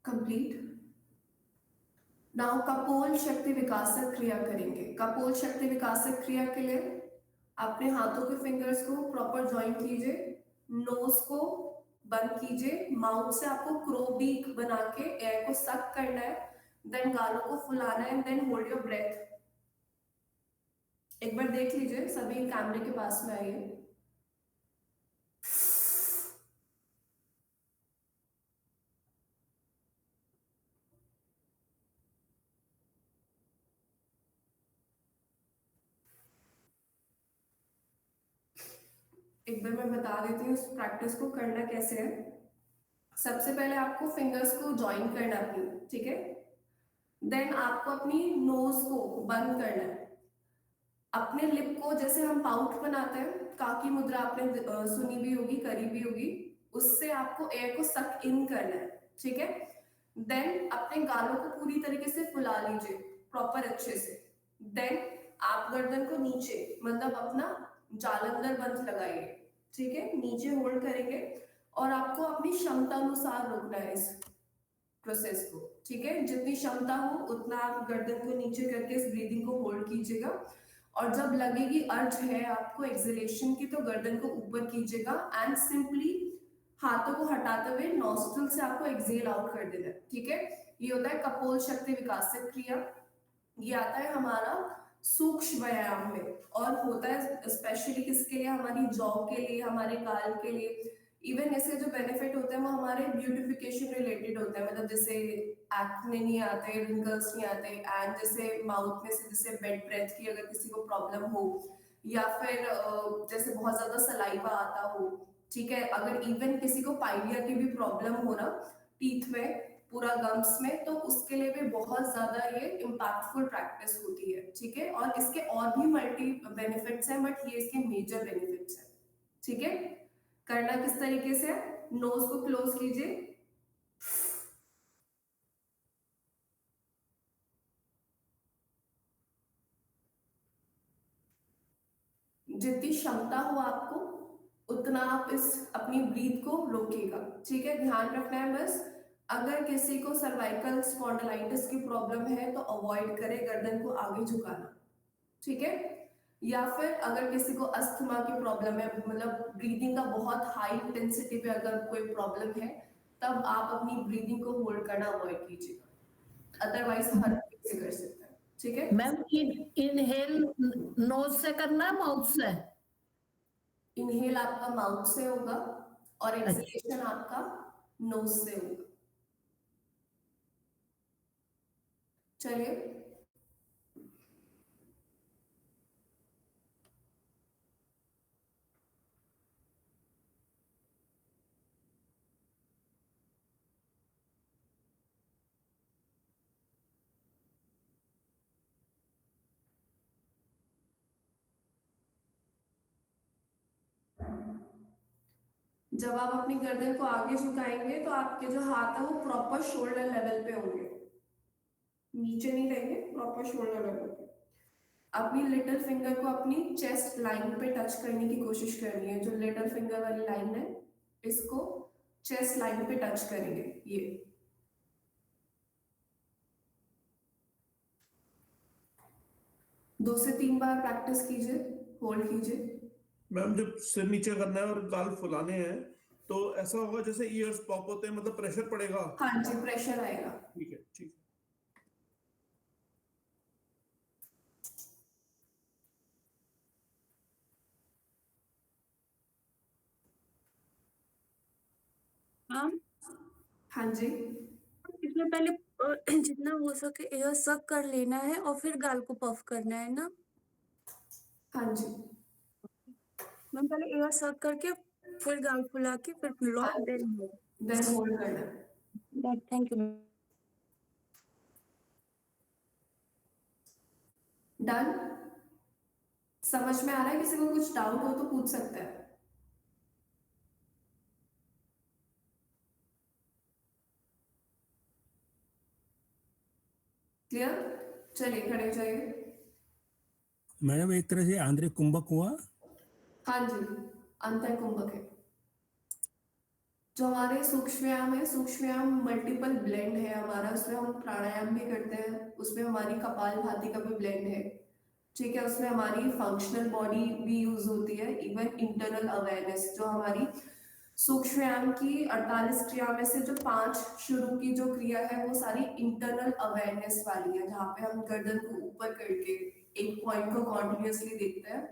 Complete. Now कपोल शक्ति विकासक क्रिया करेंगे। कपोल शक्ति विकासक क्रिया के लिए अपने हाथों के फिंगर्स को प्रॉपर ज्वाइन कीजिए, नोज को बंद कीजिए, माउथ से आपको क्रो बीक बना के एयर को सक करना है, देन गालों को फुलाना है, देन होल्ड योर ब्रेथ। एक बार देख लीजिए, सभी कैमरे के पास में आइए। एक बार मैं बता देती हूँ इस प्रैक्टिस को करना कैसे है। सबसे पहले आपको फिंगर्स को ज्वाइन करना है अपनी, ठीक है। देन आपको अपनी नोज को बंद करना है, अपने लिप को जैसे हम पाउट बनाते हैं, काकी मुद्रा आपने सुनी भी होगी, करी भी होगी, उससे आपको एयर को सक इन करना है, ठीक है। देन अपने गालों को पूरी तरीके से फुला लीजिए प्रॉपर अच्छे से। देन आप गर्दन को नीचे मतलब अपना जालंधर बंद लगाइए, ठीक है, नीचे होल्ड करेंगे और आपको अपनी क्षमता अनुसार रोकना है इस प्रोसेस को, ठीक है। जितनी क्षमता हो उतना आप गर्दन को नीचे करके इस ब्रीदिंग को होल्ड कीजिएगा और जब लगेगी अर्ज है आपको एक्सलेशन की तो गर्दन को ऊपर कीजिएगा एंड सिंपली हाथों को हटाते हुए नॉस्ट्रल से आपको एक्सेल आउट कर देना है, ठीक है। ये होता है कपोल शक्ति विकासक क्रिया। ये आता है हमारा सूक्ष्म व्यायाम में और होता है स्पेशली किसके लिए, हमारी जॉ के लिए, हमारे गाल के लिए। इवन इसके जो बेनिफिट होते हैं वो हमारे ब्यूटिफिकेशन रिलेटेड होते हैं, मतलब जैसे एक्ने नहीं आते, रिंकल्स नहीं आते, एंड जैसे माउथ में से जैसे बेड ब्रेथ की अगर किसी को प्रॉब्लम हो या फिर जैसे बहुत ज्यादा सलाइवा आता हो, ठीक है। अगर इवन किसी को पाइलिया की भी प्रॉब्लम हो ना, टीथ में, पूरा गम्स में, तो उसके लिए भी बहुत ज्यादा ये इम्पैक्टफुल प्रैक्टिस होती है, ठीक है। और इसके और भी मल्टी बेनिफिट्स हैं बट ये इसके मेजर बेनिफिट्स हैं, ठीक है। करना किस तरीके से, नोज को क्लोज कीजिए, जितनी क्षमता हो आपको उतना आप इस अपनी ब्रीथ को रोकिएगा, ठीक है। ध्यान रखना है बस, अगर किसी को सर्वाइकल स्पॉन्डिलाइटिस की प्रॉब्लम है तो अवॉइड करें गर्दन को आगे झुकाना, ठीक है। या फिर अगर किसी को अस्थमा की प्रॉब्लम है, मतलब ब्रीदिंग का बहुत हाई इंटेंसिटी पे अगर कोई प्रॉब्लम है, तब आप अपनी ब्रीदिंग को होल्ड करना अवॉइड कीजिएगा, अदरवाइज हर कोई से कर सकता है, ठीक है। मैम इनहेल नोज से करना है माउथ से? इनहेल आपका माउथ से होगा और अच्छा। एक्सहेलेशन आपका नोज से होगा। चलिए, जब आप अपनी गर्दन को आगे झुकाएंगे तो आपके जो हाथ है वो प्रॉपर शोल्डर लेवल पे होंगे, नीचे नहीं रहेंगे, प्रॉपर शोल्डर लेवल पे। अपनी लिटिल फिंगर को अपनी चेस्ट लाइन पे टच करने की कोशिश करनी है, जो लिटिल फिंगर वाली लाइन है इसको चेस्ट लाइन पे टच करेंगे। ये 2 से 3 बार प्रैक्टिस कीजिए, होल्ड कीजिए। मैम जब सिर नीचे करना है और गाल फुलाने हैं तो ऐसा होगा जैसे ईयर्स पॉप होते हैं, मतलब प्रेशर पड़ेगा? हाँ जी, प्रेशर आएगा। ठीक है, ठीक है। मैम हाँ जी, इसमें पहले जितना हो सके एयर सक कर लेना है और फिर गाल को पफ करना है ना? हाँ जी, मैम पहले एयर सक करके फिर गाल फुला के फिर लो, हाँ जी, देन देन होल्ड करना। Thank you. डन। समझ में आ रहा है? किसी को कुछ डाउट हो तो पूछ सकता है। क्लियर? चलिए खड़े हो जाइए। मैडम एक तरह से आंतरिक कुंभक हुआ। हाँ जी, अंतर कुंभक है। जो हमारे सूक्ष्म व्यायाम है, सूक्ष्म व्यायाम मल्टीपल ब्लेंड है हमारा, उसमें हम प्राणायाम भी करते हैं, उसमें हमारी कपाल भाती का भी ब्लेंड है, ठीक है। उसमें हमारी फंक्शनल बॉडी भी यूज होती है, इवन इंटरनल अवेयरनेस। जो हमारी सूक्ष्म व्यायाम की 48 क्रिया में से जो 5 शुरू की जो क्रिया है वो सारी इंटरनल अवेयरनेस वाली है, जहाँ पे हम गर्दन को ऊपर करके एक पॉइंट को कॉन्टिन्यूसली देखते हैं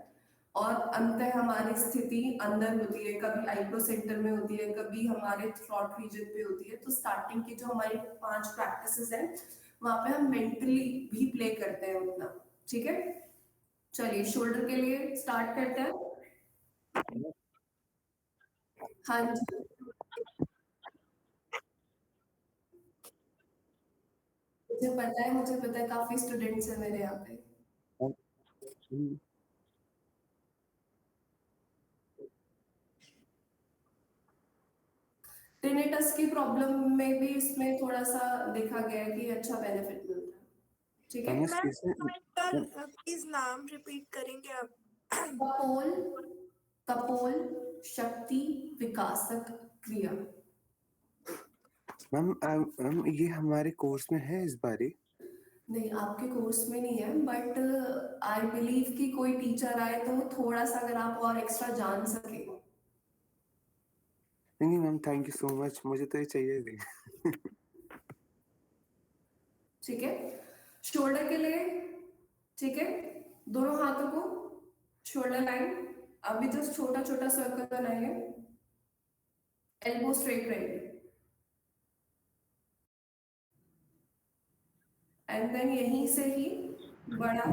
और अंतः हमारी स्थिति अंदर होती है, कभी आईब्रो सेंटर में होती है, कभी हमारे थ्रॉट रीजन पे होती है। तो स्टार्टिंग की जो हमारी 5 प्रैक्टिसेस हैं वहां पे हम मेंटली भी प्ले करते हैं उतना, ठीक है। चलिए शोल्डर के लिए स्टार्ट करते हैं। हाँ जी, मुझे पता है काफी स्टूडेंट्स हैं मेरे यहाँ पे। टिनिटस की प्रॉब्लम में भी इसमें थोड़ा सा देखा गया है कि अच्छा बेनिफिट मिलता है, ठीक है। मैम प्लीज नाम रिपीट करेंगे आप? कपोल, कपोल शक्ति विकासक क्रिया। मैम ये हमारे कोर्स में है इस बारे? नहीं, आपके कोर्स में नहीं है, बट आई बिलीव कि कोई टीचर आए तो थोड़ा सा अगर आप और एक्स्ट्रा जान सके। नहीं ma'am, thank you so much, मुझे तो ये चाहिए थी। ठीक है, शोल्डर के लिए, ठीक है, दोनों हाथों को शोल्डर लाइन, अभी जस्ट छोटा छोटा सर्कल बनाइए, एल्बो स्ट्रेट रहेगी, एंड देन यहीं से ही बड़ा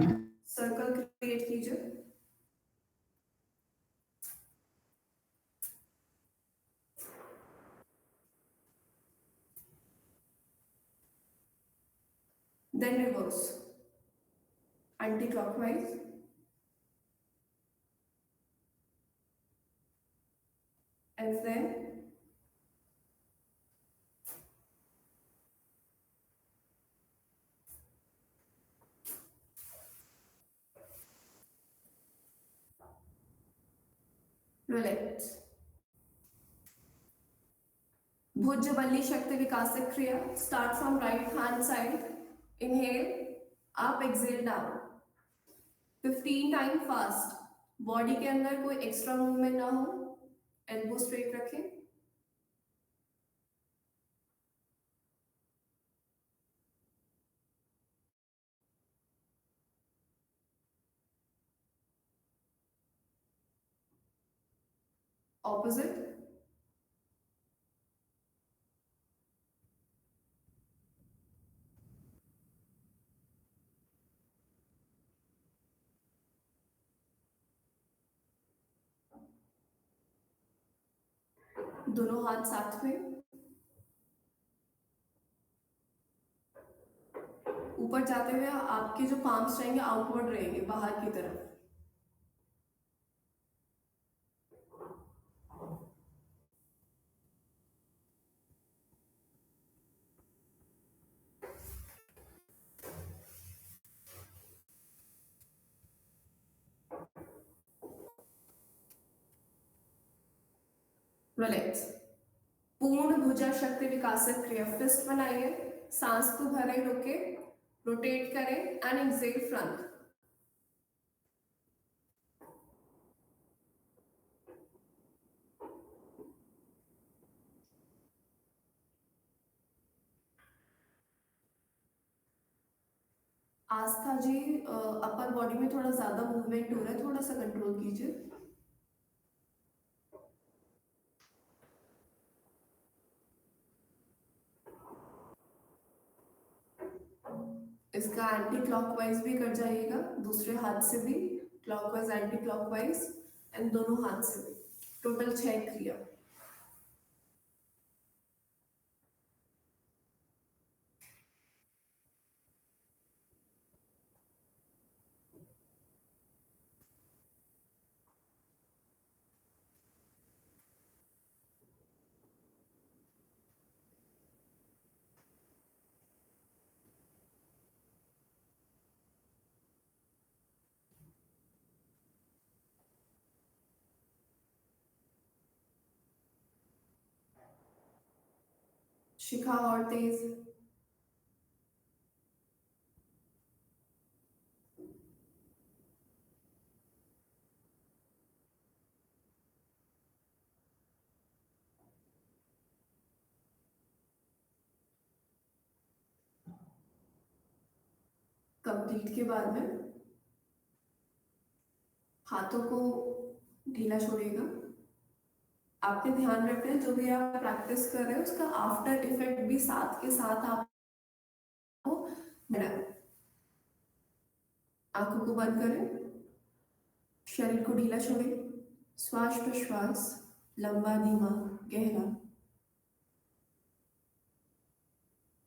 सर्कल क्रिएट कीजिए। Then reverse, anti-clockwise, and then relax. भुज बल्ली शक्ति विकासक क्रिया, start from right hand side, inhale up, exhale down, 15 time fast. Body के अंदर कोई एक्स्ट्रा मूवमेंट ना हो, एल्बो स्ट्रेट रखें, ऑपोजिट, दोनों हाथ साथ में, ऊपर जाते हुए आपके जो पाम्स रहेंगे आउटवर्ड रहेंगे, बाहर की तरफ। रिलैक्स, पूर्ण भुजा शक्ति विकासक क्रिया, फिस्ट बनाइए, सांस को भरे रोके, रोटेट करें and exhale front. Astha ji, upper body में थोड़ा ज्यादा मूवमेंट हो रहा है, थोड़ा सा कंट्रोल कीजिए। इसका एंटी क्लॉकवाइज भी कर जाइएगा, दूसरे हाथ से भी क्लॉकवाइज एंटी क्लॉकवाइज, एंड दोनों हाथ से भी, टोटल 6 क्रिया। शिखा और तेज। कंप्लीट के बाद में हाथों को ढीला छोड़िएगा। आपने ध्यान रखना है जो भी आप प्रैक्टिस कर रहे हैं उसका आफ्टर इफेक्ट भी साथ के साथ आपको मिला। आंखों को बंद करें, शरीर को ढीला छोड़ें, श्वास प्रश्वास लंबा धीमा गहरा।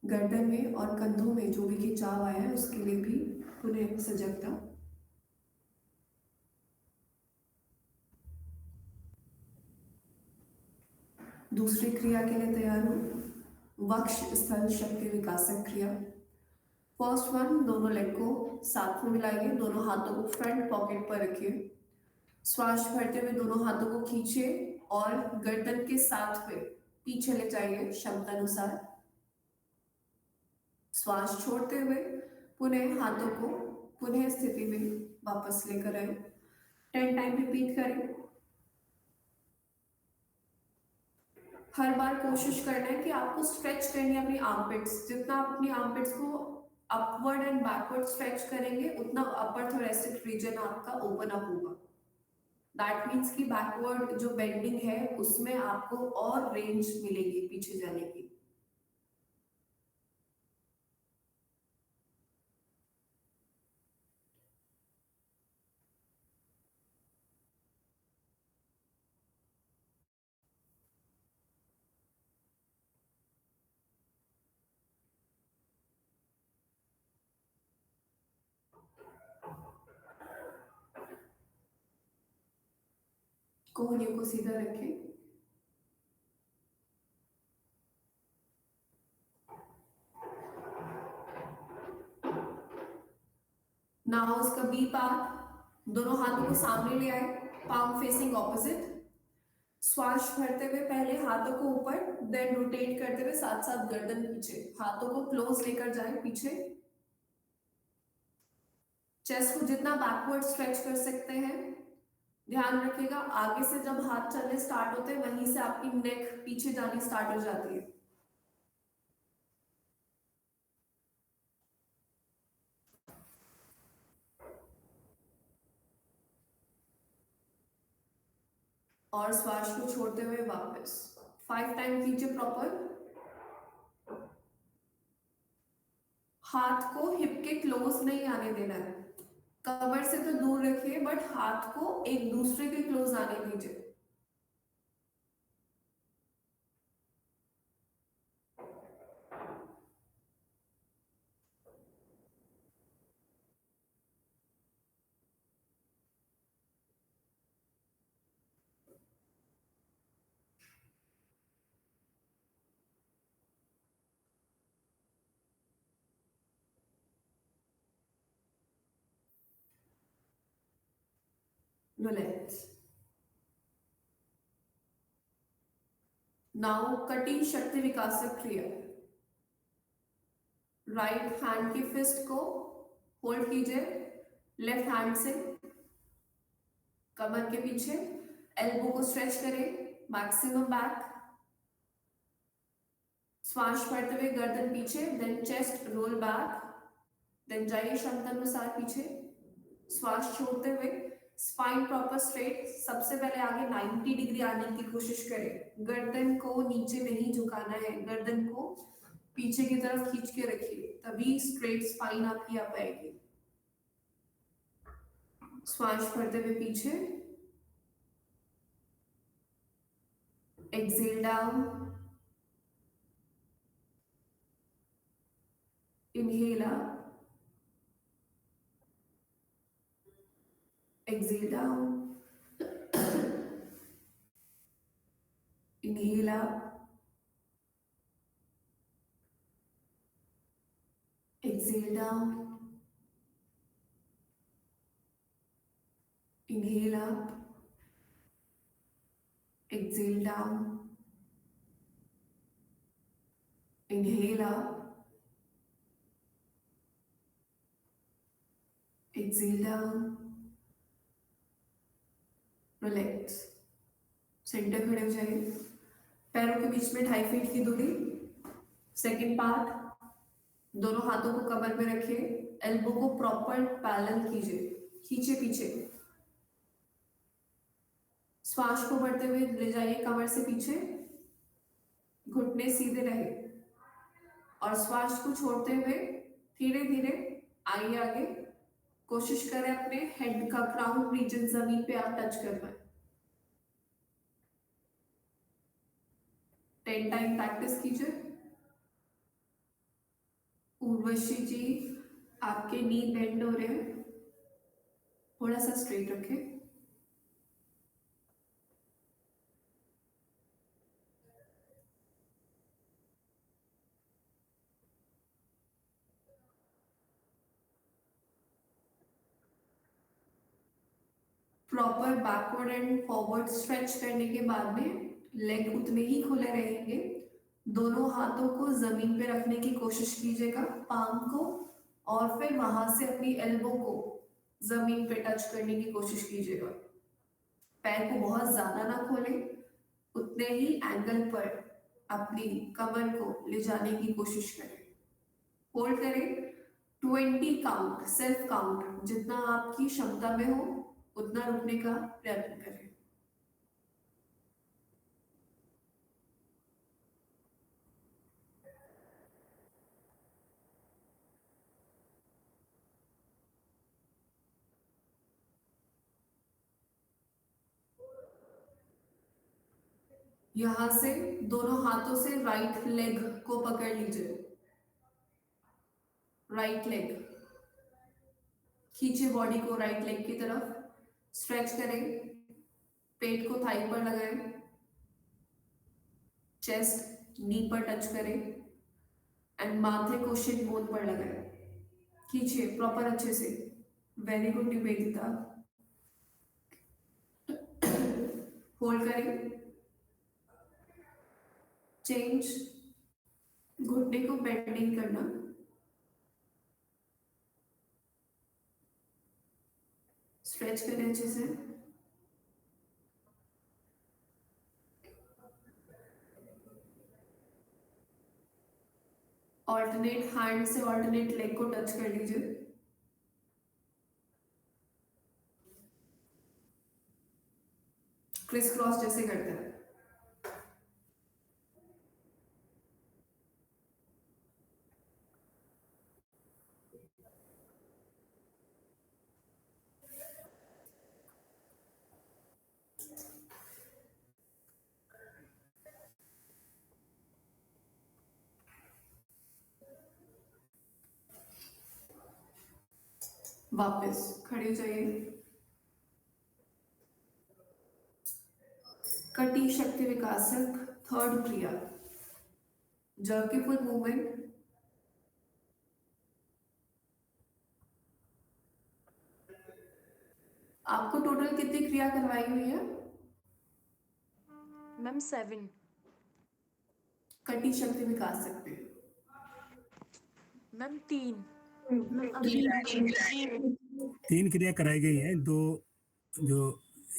गर्दन में और कंधों में जो भी खिंचाव आया है उसके लिए भी पुनः सजगता। दूसरी क्रिया के लिए तैयार हो, वक्ष स्थल शक्ति विकासक क्रिया। फर्स्ट वन, दोनों लेग को साथ में मिलाइए, दोनों हाथों को फ्रंट पॉकेट पर रखिए। श्वास भरते हुए दोनों हाथों को खींचिए और गर्दन के साथ में पीछे ले जाइए क्षमता अनुसार। श्वास छोड़ते हुए पुनः हाथों को पुनः स्थिति में वापस लेकर आए। 10 टाइम रिपीट करें। हर बार कोशिश करना है कि आपको स्ट्रेच करनी है अपनी आर्मपिट्स। जितना आप अपनी आर्मपिट्स को अपवर्ड एंड बैकवर्ड स्ट्रेच करेंगे उतना अपर थोरेसिक रीजन आपका ओपन अप होगा। दैट मीन्स कि बैकवर्ड जो बेंडिंग है उसमें आपको और रेंज मिलेगी पीछे जाने की। कोहनियों को सीधा रखें। नाउ उसका बी पार्ट, दोनों हाथों को सामने ले आए, पाम फेसिंग ऑपोजिट। श्वास भरते हुए पहले हाथों को ऊपर, देन रोटेट करते हुए साथ साथ गर्दन पीछे, हाथों को क्लोज लेकर जाए पीछे। चेस्ट को जितना बैकवर्ड स्ट्रेच कर सकते हैं। ध्यान रखिएगा आगे से जब हाथ चलने स्टार्ट होते हैं वहीं से आपकी नेक पीछे जानी स्टार्ट हो जाती है। और श्वास को छोड़ते हुए वापस 5 टाइम कीजिए प्रॉपर। हाथ को हिप के क्लोज नहीं आने देना है, कमर से तो दूर रखिए बट हाथ को एक दूसरे के क्लोज आने दीजिए। Relax. Now कटी शक्ति विकासक क्रिया। राइट हैंड की फिस्ट को होल्ड कीजिए लेफ्ट हैंड से कमर के पीछे, एल्बो को स्ट्रेच करें मैक्सिमम बैक। श्वास भरते हुए गर्दन पीछे, then chest roll back, then जाइए क्षमता अनुसार पीछे। श्वास छोड़ते हुए स्पाइन प्रॉपर स्ट्रेट, सबसे पहले आगे 90 डिग्री आने की कोशिश करें। गर्दन को नीचे नहीं झुकाना है, गर्दन को पीछे की तरफ खींच के रखिए, तभी स्ट्रेट स्पाइन आपकी आ पाएगी। श्वास भरते हुए पीछे, exhale down, inhale up, exhale down, inhale up, exhale down, inhale up, exhale down, inhale up, exhale down, relax. Centre खड़े हो जाइए, पैरों के बीच में 2.5 फीट की दूरी। सेकंड पार्ट, दोनों हाथों को कमर में रखिए, एल्बो को प्रॉपर पैरेलल कीजिए, खींचे पीछे। श्वास को बढ़ते हुए ले जाइए कमर से पीछे, घुटने सीधे रहे और श्वास को छोड़ते हुए धीरे धीरे आइए आगे। कोशिश करें अपने हेड का क्राउन रीजन जमीन पे आप टच कर पाए। 10 टाइम प्रैक्टिस कीजिए। उर्वशी जी, आपके नी बेंड हो रहे हैं, थोड़ा सा स्ट्रेट रखें। Proper backward and forward stretch करने के बाद में लेग उतने ही खुले रहेंगे। दोनों हाथों को जमीन पे रखने की कोशिश कीजिएगा, पाम को, और फिर वहां से अपनी एल्बो को जमीन पे टच करने की कोशिश कीजिएगा। पैर को बहुत ज्यादा ना खोलें, उतने ही एंगल पर अपनी कमर को ले जाने की कोशिश करें। होल्ड करें 20 काउंट, सेल्फ काउंट, जितना आपकी क्षमता में हो उतना रुकने का प्रयत्न करें। यहां से दोनों हाथों से राइट लेग को पकड़ लीजिए, राइट लेग खींचे, बॉडी को राइट लेग की तरफ स्ट्रेच करें, पेट को थाई पर लगाएं, चेस्ट नी पर टच करें एंड माथे को शिन बोन पर लगाएं। खींचिए प्रॉपर अच्छे से। Very good Nivedita. होल्ड करें, चेंज, घुटने को बेंड नहीं करना, स्ट्रेच करें अच्छे से। ऑल्टरनेट हैंड से ऑल्टरनेट लेग को टच कर लीजिए। क्रिस क्रॉस जैसे करते हैं। वापस खड़े हो जाइए। कटी शक्ति विकासक थर्ड क्रिया, जर्की फुल मूवमेंट। आपको टोटल कितनी क्रिया करवाई हुई है? मैम 7। कटी शक्ति विकासक पे मैम 3। तीन क्रिया कराई गई हैं। दो जो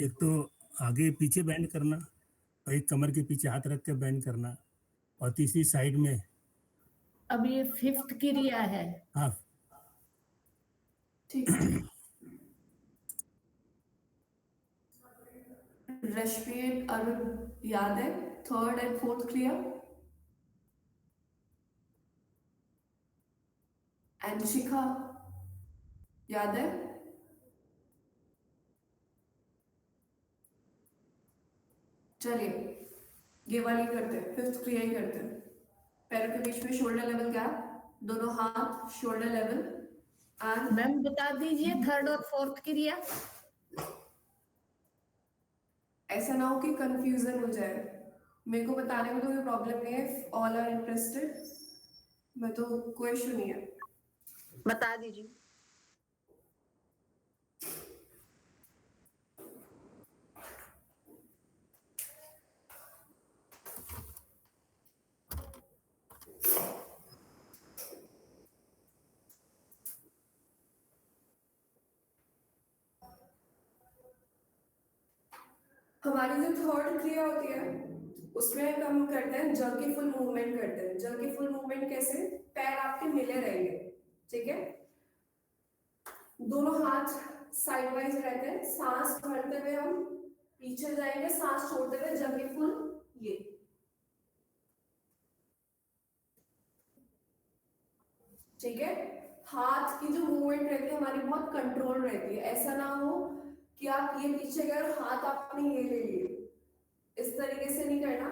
एक तो आगे पीछे बैंड करना, और एक कमर के पीछे हाथ रख के बैंड करना, और तीसरी साइड में। अब ये 5th क्रिया है। हाँ, ठीक। रश्मि एंड अरुण याद है थर्ड एंड फोर्थ क्रिया? एंड शिखा याद है? चलिए ये वाली करते हैं, फिफ्थ क्रिया ही करते हैं। पैरों के बीच में शोल्डर लेवल गैप, दोनों हाथ शोल्डर लेवल एंड मैम बता दीजिए 3rd और 4th क्रिया। ऐसा ना हो कि कंफ्यूजन हो जाए। मेरे को बताने में तो कोई प्रॉब्लम नहीं है, ऑल आर इंटरेस्टेड, मैं तो कोई इशू नहीं है। बता दीजिए। हमारी जो थर्ड क्रिया होती है उसमें हम करते हैं जर्कीफुल मूवमेंट करते हैं। जर्कीफुल मूवमेंट कैसे? पैर आपके मिले रहेंगे, ठीक है, दोनों हाथ साइड वाइज रहते हैं, सांस भरते हुए हम पीछे जाएंगे, सांस छोड़ते हुए जर्कीफुल, ये ठीक है। हाथ की जो मूवमेंट रहती है हमारी बहुत कंट्रोल रहती है, ऐसा ना हो कि आप ये पीछे गए और हाथ आपने ये ले लिए, इस तरीके से नहीं करना।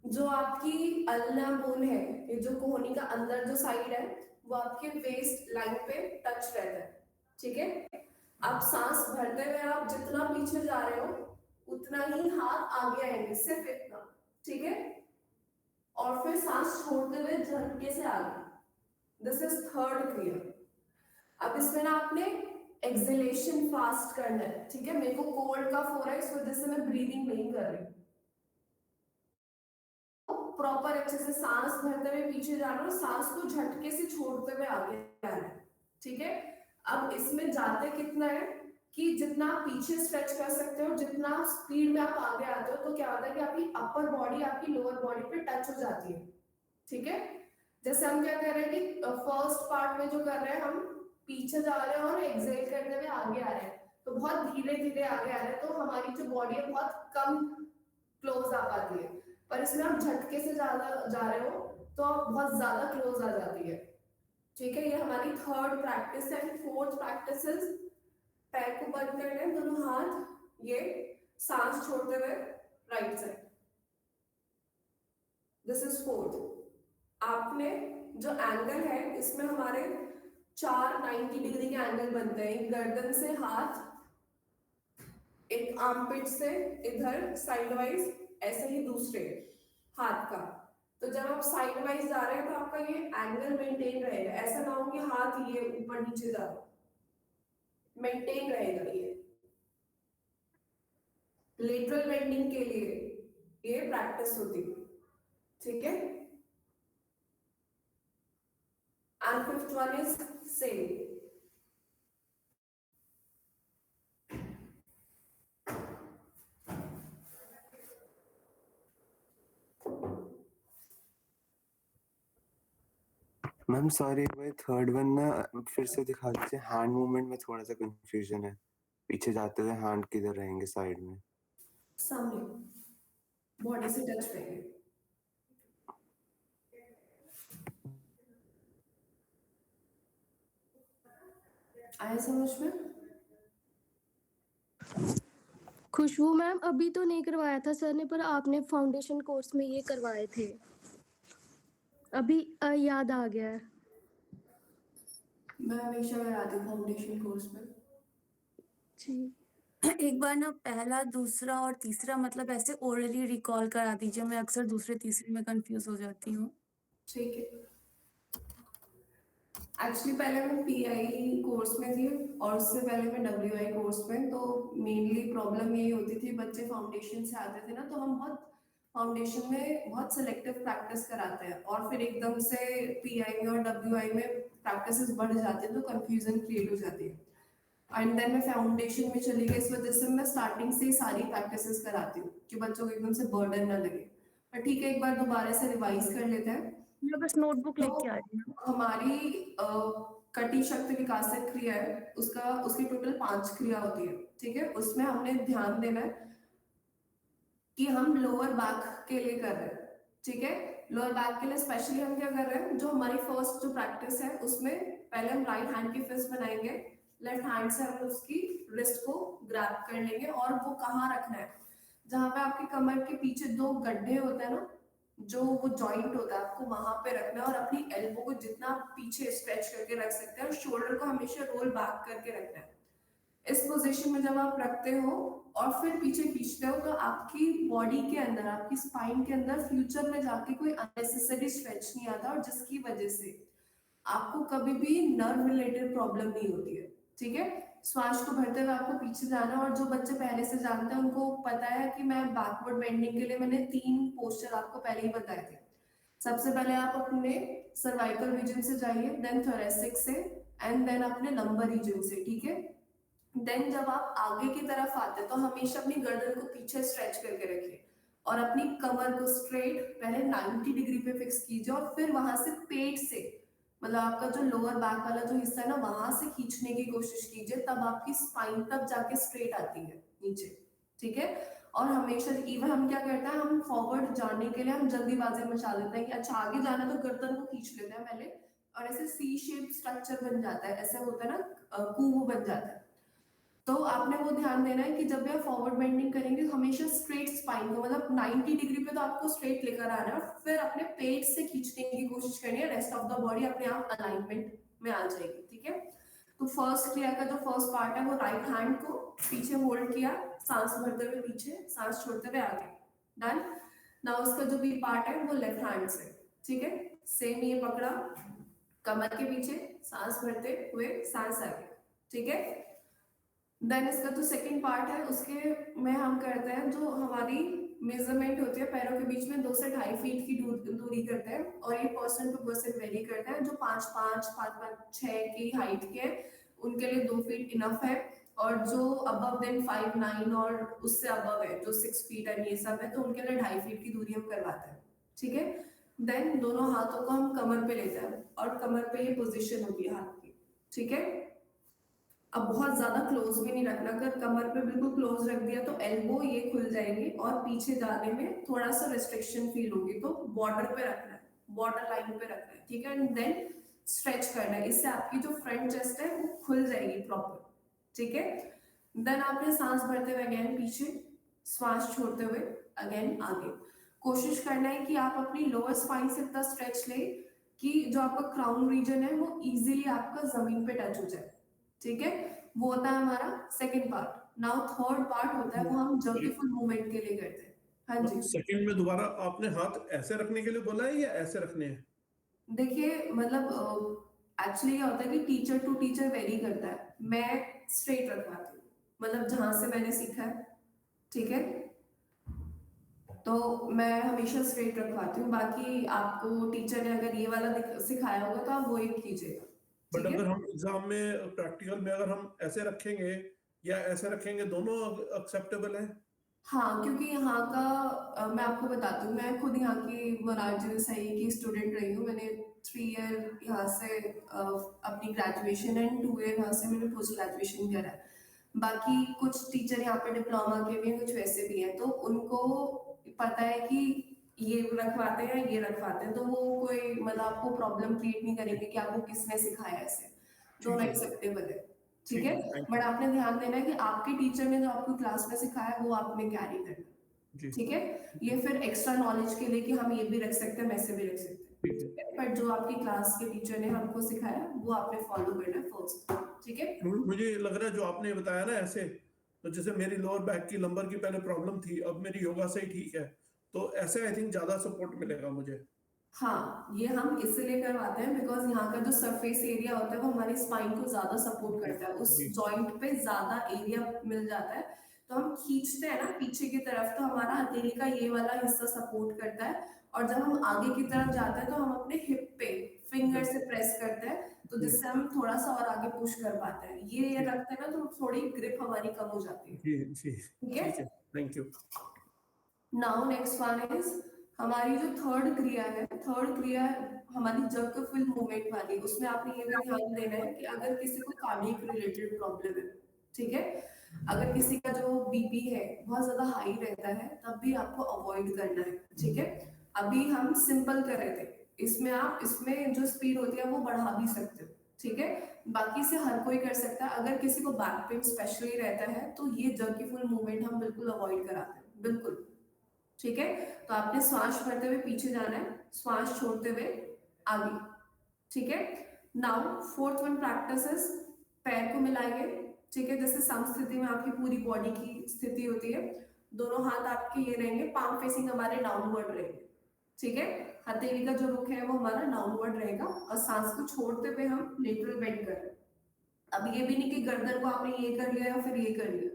जो आपकी अल्ना बोन है, ये जो कोहनी का अंदर जो साइड है वो आपके वेस्ट लाइन पे टच रहता है, ठीक है। आप सांस भरते हुए आप जितना पीछे जा रहे हो उतना ही हाथ आगे आएंगे, सिर्फ इतना, ठीक है। और फिर सांस छोड़ते हुए झटके से आगे। दिस इज थर्ड क्रिया। अब इसमें ना आपने एक्सहेलेशन फास्ट करना है, ठीक है। मेरे को कोल्ड कफ हो रहा है, इस वजह से मैं ब्रीदिंग नहीं कर रही। प्रॉपर अच्छे से सांस भरते हुए पीछे जाना और सांस को झटके से छोड़ते हुए आगे आना है, ठीक है। अब इसमें जाते कितना है कि जितना आप पीछे स्ट्रेच कर सकते हो, जितना स्पीड में आप आगे आते हो, तो क्या होता है कि आपकी अपर बॉडी आपकी लोअर बॉडी पे टच हो जाती है, ठीक है। जैसे हम क्या कर रहे हैं कि फर्स्ट पार्ट में जो कर रहे हैं हम पीछे जा रहे हैं और एक्सहेल करते हुए आगे आ रहे हैं, तो बहुत धीरे धीरे आगे आ रहे हैं, तो हमारी जो बॉडी है बहुत कम क्लोज आ पाती है। पर इसमें आप झटके से ज्यादा जा रहे हो तो आप बहुत ज्यादा क्लोज आ जाती है, ठीक है। ये हमारी थर्ड प्रैक्टिस है। फोर्थ प्रैक्टिस इज पैर को बंद कर लें, दोनों हाथ, ये सांस छोड़ते हुए right side. This is fourth. आपने जो एंगल है इसमें हमारे 4 90 डिग्री के एंगल बनते हैं, गर्दन से हाथ, एक आर्मपिट से इधर साइड वाइज, ऐसे ही दूसरे हाथ का। तो जब आप साइड वाइज जा रहे हैं तो आपका ये एंगल मेंटेन रहेगा, ऐसा ना हो कि हाथ ये ऊपर नीचे जा रहा, मेंटेन रहेगा। ये लेटरल बेंडिंग के लिए ये प्रैक्टिस होती है, ठीक है। And fifth one is same. Ma'am sorry, मैं थर्ड वन ना फिर से दिखा दीजिए। हैंड मूवमेंट में थोड़ा सा कंफ्यूजन है, पीछे जाते हुए हैंड किधर रहेंगे? साइड में, सामने, बॉडी से टच रहेंगे। आया समझ में? खुशबू मैम, अभी तो नहीं करवाया था सर ने, पर आपने फाउंडेशन कोर्स में ये करवाए थे, अभी याद आ गया है। मैं हमेशा कराती हूँ फाउंडेशन कोर्स में। जी, एक बार ना पहला, दूसरा और तीसरा मतलब ऐसे ओरली रिकॉल करा दीजिए, मैं अक्सर दूसरे तीसरे में कंफ्यूज हो जाती हूँ। ठीक है। एक्चुअली पहले मैं पीआई कोर्स में थी और उससे पहले मैं डब्ल्यूआई कोर्स में, तो मेनली प्रॉब्लम यही होती थी, बच्चे फाउंडेशन से आते थे ना, तो हम बहुत फाउंडेशन में बहुत सिलेक्टिव प्रैक्टिस कराते हैं और फिर एकदम से पीआई में और डब्ल्यूआई में प्रैक्टिसेस बढ़ जाते हैं तो कंफ्यूजन क्रिएट हो जाती है। एंड देन मैं फाउंडेशन में चली गई, इस वजह से मैं स्टार्टिंग से ही सारी प्रैक्टिसेस कराती हूँ कि बच्चों को एकदम से बर्डन ना लगे। पर ठीक है, एक बार दोबारा से रिवाइज कर लेते हैं। मैं बस नोटबुक लेके आ रही हूँ। हमारी कटी शक्ति विकासक क्रिया है, उसकी टोटल 5 क्रिया होती है, ठीक है। उसमें हमने ध्यान देना है कि हम लोअर बैक के लिए कर रहे हैं, ठीक है। लोअर बैक के लिए स्पेशली हम क्या कर रहे हैं, जो हमारी फर्स्ट जो प्रैक्टिस है उसमें पहले हम राइट हैंड की फिस्ट बनाएंगे, लेफ्ट हैंड से हम उसकी रिस्ट को ग्रैब कर लेंगे और वो कहाँ रखना है, जहां पे आपकी कमर के पीछे 2 गड्ढे होते हैं ना, जो वो जॉइंट होता है, आपको वहां पे रखना है और अपनी एल्बो को जितना पीछे स्ट्रेच करके रख सकते हैं और शोल्डर को हमेशा रोल बैक करके रखना है। इस पोजीशन में जब आप रखते हो और फिर पीछे खींचते हो तो आपकी बॉडी के अंदर, आपकी स्पाइन के अंदर फ्यूचर में जाके कोई अननेसेसरी स्ट्रेच नहीं आता और जिसकी वजह से आपको कभी भी नर्व रिलेटेड प्रॉब्लम नहीं होती है, ठीक है। श्वास को भरते हुए आपको पीछे जाना, और जो बच्चे पहले से जानते हैं उनको पता है कि मैं बैकवर्ड बेंडिंग के लिए मैंने 3 पोस्चर आपको पहले ही बताए थे। सबसे पहले आप अपने सर्वाइकल रीजन से जाइए, देन थोरेसिक से, एंड देन अपने लंबर रीजन से, ठीक है। देन जब आप आगे की तरफ आते हैं तो हमेशा अपनी गर्दन को पीछे स्ट्रेच करके रखिए और अपनी कमर को स्ट्रेट पहले 90 डिग्री पे फिक्स कीजिए और फिर वहां से पेट से मतलब आपका जो लोअर बैक वाला जो हिस्सा है ना वहां से खींचने की कोशिश कीजिए, तब आपकी स्पाइन तब जाके स्ट्रेट आती है नीचे, ठीक है। और हमेशा इवन हम क्या करते हैं, हम फॉरवर्ड जाने के लिए हम जल्दीबाजी मचा देते हैं कि अच्छा आगे जाना तो गर्दन को खींच लेते हैं पहले और ऐसे सी शेप स्ट्रक्चर बन जाता है, ऐसा होता है ना, कूबू बन जाता है। तो आपने वो ध्यान देना है कि जब भी आप फॉरवर्ड बेंडिंग करेंगे तो हमेशा स्ट्रेट स्पाइन को मतलब 90 डिग्री पे तो आपको स्ट्रेट लेकर आना है और फिर अपने पेट से खींचने की कोशिश करनी है, रेस्ट ऑफ द बॉडी अपने आप अलाइनमेंट में आ जाएगी, ठीक है। तो फर्स्ट क्रिया का जो फर्स्ट पार्ट है वो राइट हैंड को पीछे होल्ड किया, सांस भरते हुए पीछे, सांस छोड़ते हुए आगे, डन। ना उसका जो बी पार्ट है वो लेफ्ट हैंड से, ठीक है, सेम ये पकड़ा, कमर के पीछे, सांस भरते हुए सांस आगे, ठीक है। देन इसका जो सेकंड पार्ट है उसके में हम करते हैं जो हमारी मेजरमेंट होती है पैरों के बीच में 2 से 2.5 फीट की दूरी करते हैं और ये पर्सन टू पर्सन वेरी करता है। जो 5'5", 6 की हाइट के उनके लिए 2 फीट इनफ है और जो अबव देन 5'9" और उससे अबव है जो 6 फीट एंड ये सब है तो उनके लिए 2.5 फीट की दूरी हम करवाते हैं, ठीक है। देन दोनों हाथों को हम कमर पे लेते हैं और कमर पे ये पोजीशन होती है हाथ की, ठीक है। अब बहुत ज्यादा क्लोज भी नहीं रखना, अगर कमर पे बिल्कुल क्लोज रख दिया तो एल्बो ये खुल जाएंगी और पीछे जाने में थोड़ा सा रेस्ट्रिक्शन फील होगी, तो बॉर्डर पे रखना है, बॉर्डर लाइन पे रखना है, ठीक है। एंड देन स्ट्रेच करना है, इससे आपकी जो फ्रंट चेस्ट है वो खुल जाएगी प्रॉपर, ठीक है। देन आपने सांस भरते हुए अगेन पीछे, श्वास छोड़ते हुए अगेन आगे। कोशिश करना है कि आप अपनी लोअर स्पाइन से इतना स्ट्रेच ले कि जो आपका क्राउन रीजन है वो इजीली आपका जमीन पे टच हो जाए, ठीक है। वो होता है हमारा second part. Now third part होता है वो हम जर्कीफुल मूवमेंट के लिए करते हैं। हाँ जी, सेकंड में दोबारा आपने हाथ ऐसे रखने के लिए बोला है या ऐसे रखने हैं? देखिए मतलब एक्चुअली क्या होता है कि टीचर टू टीचर वेरी करता है, मैं स्ट्रेट रखवाती हूँ मतलब जहां से मैंने सीखा है, ठीक है। तो मैं हमेशा स्ट्रेट रखवाती हूँ, बाकी आपको टीचर ने अगर ये वाला सिखाया होगा तो आप वो ही कीजिएगा, बट ठीक है। अगर हम एग्जाम में प्रैक्टिकल में अगर हम ऐसे रखेंगे या ऐसे रखेंगे दोनों एक्सेप्टेबल है? हाँ, क्योंकि यहाँ का मैं आपको बताती हूँ, मैं खुद यहाँ की मोरारजी देसाई की स्टूडेंट रही हूँ। मैंने 3 ईयर यहाँ से अपनी ग्रेजुएशन एंड 2 ईयर यहाँ से मैंने पोस्ट ग्रेजुएशन करा है। बाकी कुछ टीचर यहाँ पे डिप्लोमा के भी हैं, कुछ वैसे भी हैं, तो उनको पता है कि ये रखवाते हैं ये रखवाते हैं, तो वो कोई मतलब आपको प्रॉब्लम क्रिएट नहीं करेंगे कि आपको किसने सिखाया ऐसे, दोनों एक्सेप्टेबल है, ठीक है। बट आपने ध्यान देना है कि आपके टीचर ने जो आपको क्लास में सिखाया वो आपने कैरी करना, ठीक है। ये फिर एक्स्ट्रा नॉलेज के लिए कि हम ये भी रख सकते हैं वैसे भी रख सकते हैं, ठीक है। बट जो आपकी क्लास के टीचर ने हमको सिखाया वो आपने फॉलो करना है फर्स्ट, ठीक है। मुझे लग रहा है जो आपने बताया ना ऐसे, तो जैसे मेरी लोअर बैक की लंबर की पहले प्रॉब्लम थी, अब मेरी योगा से ही ठीक है, तो ऐसे आई थिंक ज्यादा सपोर्ट मिलेगा मुझे। हाँ, ये हम इसलिए करवाते हैं बिकॉज यहाँ का जो सरफेस एरिया होता है वो हमारी स्पाइन को ज्यादा सपोर्ट करता है, उस जॉइंट पे ज्यादा एरिया मिल जाता है, तो हम खींचते हैं ना पीछे की तरफ तो हमारा हथेली का ये वाला हिस्सा सपोर्ट करता है और जब हम आगे की तरफ जाते हैं तो हम अपने हिप पे फिंगर से प्रेस करते हैं, तो जिससे हम थोड़ा सा और आगे पुश कर पाते हैं। ये रखते हैं ना तो थोड़ी ग्रिप हमारी कम हो जाती है, जी जी, ठीक है। Thank you. Now next one is हमारी जो थर्ड क्रिया है, थर्ड क्रिया हमारी जर्कफुल मूवमेंट वाली, उसमें आपने ये भी ध्यान देना है कि अगर किसी को कार्डियक रिलेटेड प्रॉब्लम है, ठीक है, अगर किसी का जो बीपी है बहुत ज्यादा हाई रहता है तब भी आपको अवॉइड करना है, ठीक है। अभी हम सिंपल कर रहे थे, इसमें आप इसमें जो स्पीड होती है वो बढ़ा भी सकते हो, ठीक है। बाकी से हर कोई कर सकता है, अगर किसी को बैक पेन स्पेशली रहता है तो ये जर्कीफुल मूवमेंट हम बिल्कुल अवॉइड कराते हैं, बिल्कुल, ठीक है। तो आपने श्वास भरते हुए पीछे जाना है, श्वास छोड़ते हुए आगे, ठीक है। Now fourth one practice is पैर को मिलाएंगे, ठीक है, जैसे समस्थिति में आपकी पूरी बॉडी की स्थिति होती है, दोनों हाथ आपके ये रहेंगे, पाम फेसिंग हमारे डाउनवर्ड रहेंगे, ठीक है। हथेली का जो रुख है वो हमारा डाउनवर्ड रहेगा और सांस को छोड़ते हुए हम लेटरल बेंड कर रहे हैं। अब ये भी नहीं कि गर्दन को आपने ये कर लिया या फिर ये कर लिया,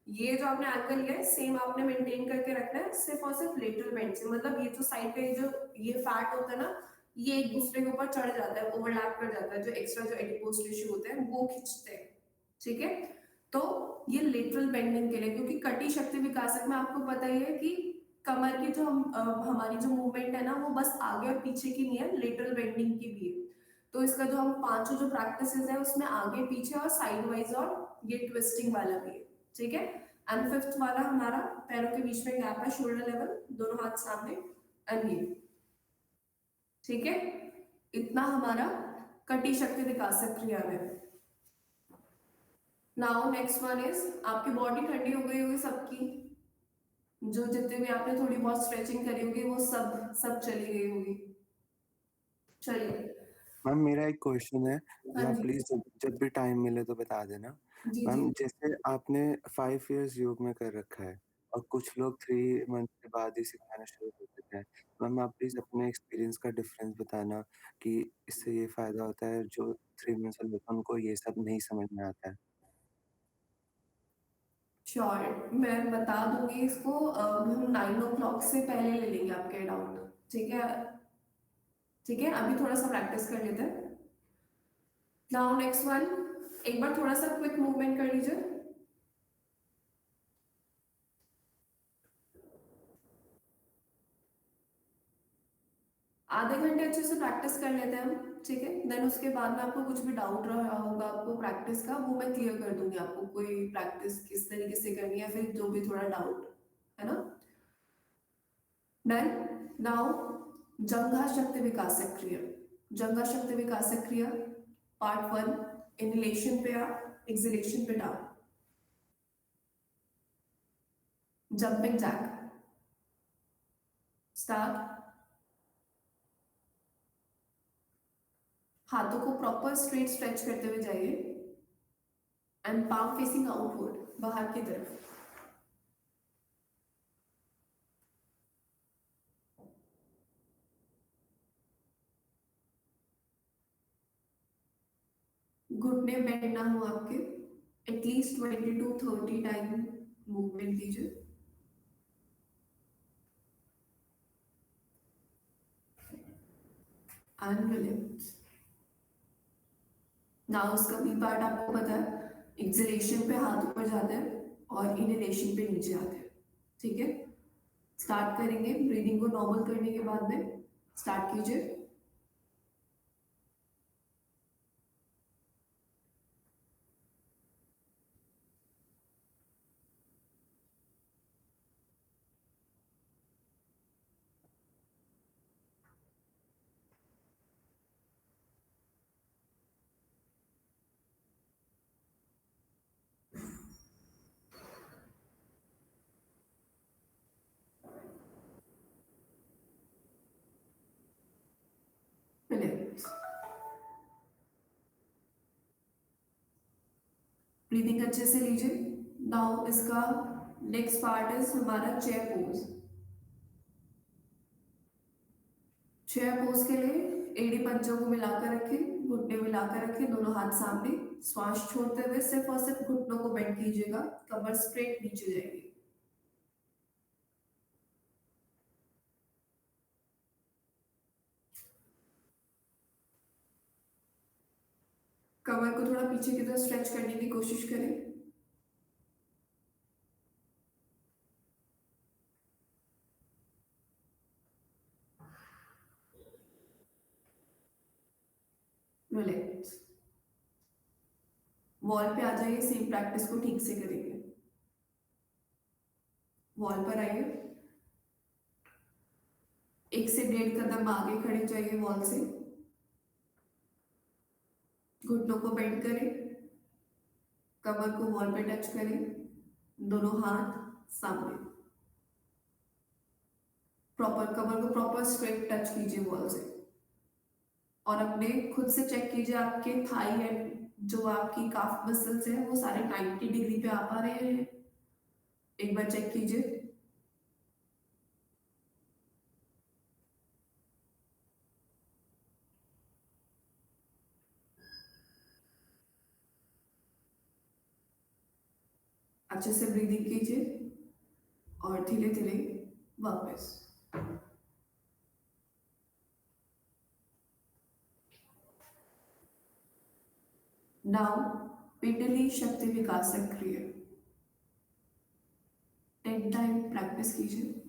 ये जो आपने एंगल लिया है सेम आपने मेंटेन करके रखना है, सिर्फ और सिर्फ लेटरल बेंड से, मतलब ये जो साइड पे जो ये फैट होता है ना ये एक दूसरे के ऊपर चढ़ जाता है, ओवरलैप कर जाता है, जो एक्स्ट्रा जो एडिपोज टिश्यू होते हैं वो खींचते हैं, ठीक है। तो ये लेटरल बेंडिंग के लिए, क्योंकि कटी शक्ति विकासक में आपको पता ही है कि कमर की जो हमारी जो मूवमेंट है ना वो बस आगे और पीछे की नहीं है, लेटरल बेंडिंग की भी है। तो इसका जो हम पांचों जो प्रैक्टिसेस है उसमें आगे पीछे और साइड वाइज और ये ट्विस्टिंग वाला भी है, ठीक है। एंड फिफ्थ वाला हमारा पैरों के बीच में गैप है, शोल्डर लेवल, दोनों हाथ सामने, एंड ये, ठीक है। इतना हमारा कटी शक्ति विकासक क्रिया है। नाउ नेक्स्ट वन इज, आपकी बॉडी ठंडी हो गई होगी सबकी, जो जितने भी आपने थोड़ी बहुत स्ट्रेचिंग करी होगी वो सब चली गई होगी। चलिए मैम मेरा एक क्वेश्चन है, हाँ आप जी प्लीज जब भी टाइम मिले तो बता देना। जी मैम जी जैसे आपने 5 इयर्स योग में कर रखा है और कुछ लोग 3 मंथ के बाद ही सिखाना शुरू कर देते हैं। मैम आप प्लीज अपने एक्सपीरियंस का डिफरेंस बताना कि इससे ये फायदा होता है जो 3 मंथ्स वाले होते हैं उनको ये सब नहीं समझ में आता है। श्योर, मैं बता दूंगी इसको। हम 9 o'clock से पहले ले लेंगे आपके डाउट, ठीक है। ठीक है, अभी थोड़ा सा प्रैक्टिस कर लेते हैं। नाउ नेक्स्ट वन, एक बार थोड़ा सा क्विक मूवमेंट कर लीजिए। आधे घंटे अच्छे से प्रैक्टिस कर लेते हैं हम, ठीक है। देन उसके बाद में आपको कुछ भी डाउट रहा होगा आपको प्रैक्टिस का, वो मैं क्लियर कर दूंगी आपको, कोई प्रैक्टिस किस तरीके से करनी है, फिर जो भी थोड़ा डाउट है ना। डन। नाउ जंघा शक्ति विकासक क्रिया, जंघा शक्ति विकासक क्रिया पार्ट 1, इनहेलेशन पे आप, एक्सहेलेशन पे डाउन, जंपिंग जैक, स्टार्ट। हाथों को प्रॉपर स्ट्रेट स्ट्रेच करते हुए जाइए एंड पाम फेसिंग आउटवर्ड, बाहर की तरफ। घुटने बेंड ना हो आपके, एटलीस्ट 20 to 30 टाइम मूवमेंट कीजिए। And relax. नाउ उसका बी पार्ट आपको पता है, एक्सहेलेशन पे हाथ ऊपर जाते हैं और इनहेलेशन पे नीचे आते हैं, ठीक है। स्टार्ट करेंगे, ब्रीदिंग को नॉर्मल करने के बाद में स्टार्ट कीजिए। रिलैक्स। ब्रीदिंग अच्छे से लीजिए। नाउ इसका नेक्स्ट पार्ट इज हमारा चेयर पोज। चेयर पोज के लिए एड़ी पंजों को मिलाकर रखें, घुटने मिलाकर रखें, दोनों हाथ सामने, श्वास छोड़ते हुए सिर्फ और सिर्फ घुटनों को बेंड कीजिएगा, कमर स्ट्रेट नीचे जाएगी। कमर को थोड़ा पीछे की तरफ स्ट्रेच करने की कोशिश करें। रिलैक्स। वॉल पे आ जाइए, सेम प्रैक्टिस को ठीक से करेंगे। वॉल पर आइए, 1 से 1.5 कदम आगे खड़े जाइए वॉल से, घुटनों को बेंड करें, कमर को वॉल पे टच करें, दोनों हाथ सामने, प्रॉपर कमर को प्रॉपर स्ट्रेट टच कीजिए वॉल से। और अपने खुद से चेक कीजिए आपके थाई एंड जो आपकी काफ मसल्स हैं वो सारे 90 डिग्री पे आ पा रहे हैं, एक बार चेक कीजिए। अच्छे से ब्रीदिंग कीजिए और धीरे धीरे वापस। नाउ पिंडली शक्ति विकास सक्रिय 10 टाइम प्रैक्टिस कीजिए।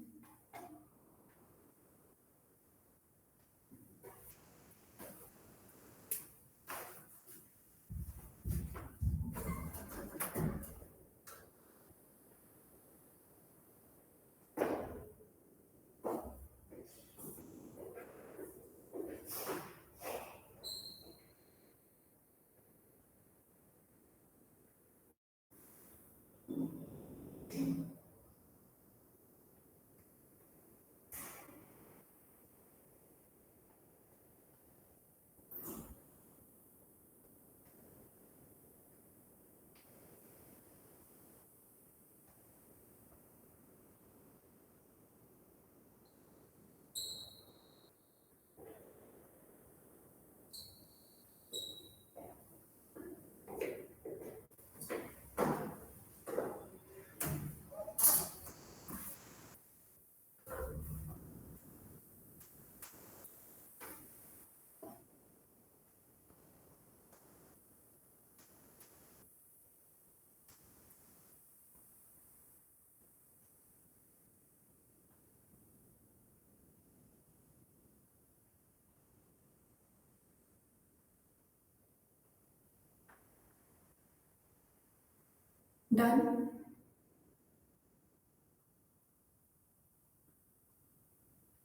डन।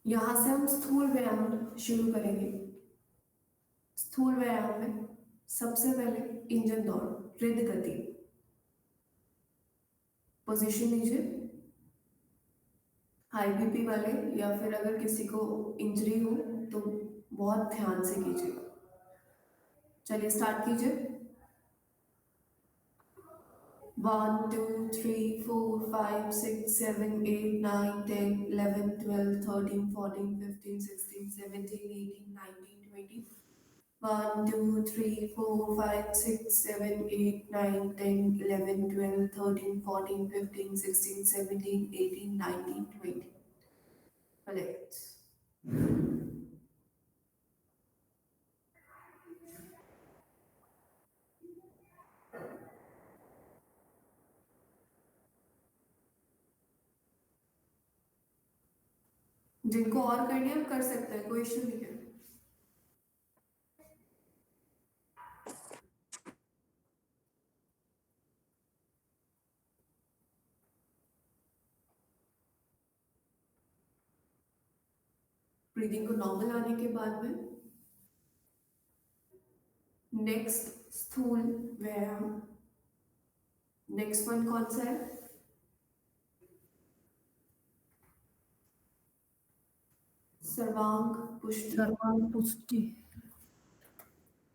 यहां से हम स्थूल व्यायाम शुरू करेंगे। स्थूल व्यायाम में सबसे पहले इंजन दौड़, हृदय गति। पोजीशन लीजिए। हाई बीपी वाले या फिर अगर किसी को इंजरी हो तो बहुत ध्यान से कीजिए। चलिए स्टार्ट कीजिए। 1 2 3 4 5 6 7 8 9 10 11 12 13 14 15 16 17 18 19 20 1 2 3 4 5 6 7 8 9 10 11 12 13 14 15 16 17 18 19 20 Correct. जिनको और करनी है कर सकते हैं, कोई इश्यू नहीं है। ब्रीदिंग को नॉर्मल आने के बाद में नेक्स्ट स्थूल व्यायाम। नेक्स्ट वन कौन सा है? सर्वांग पुष्टि। सर्वांग पुष्टि।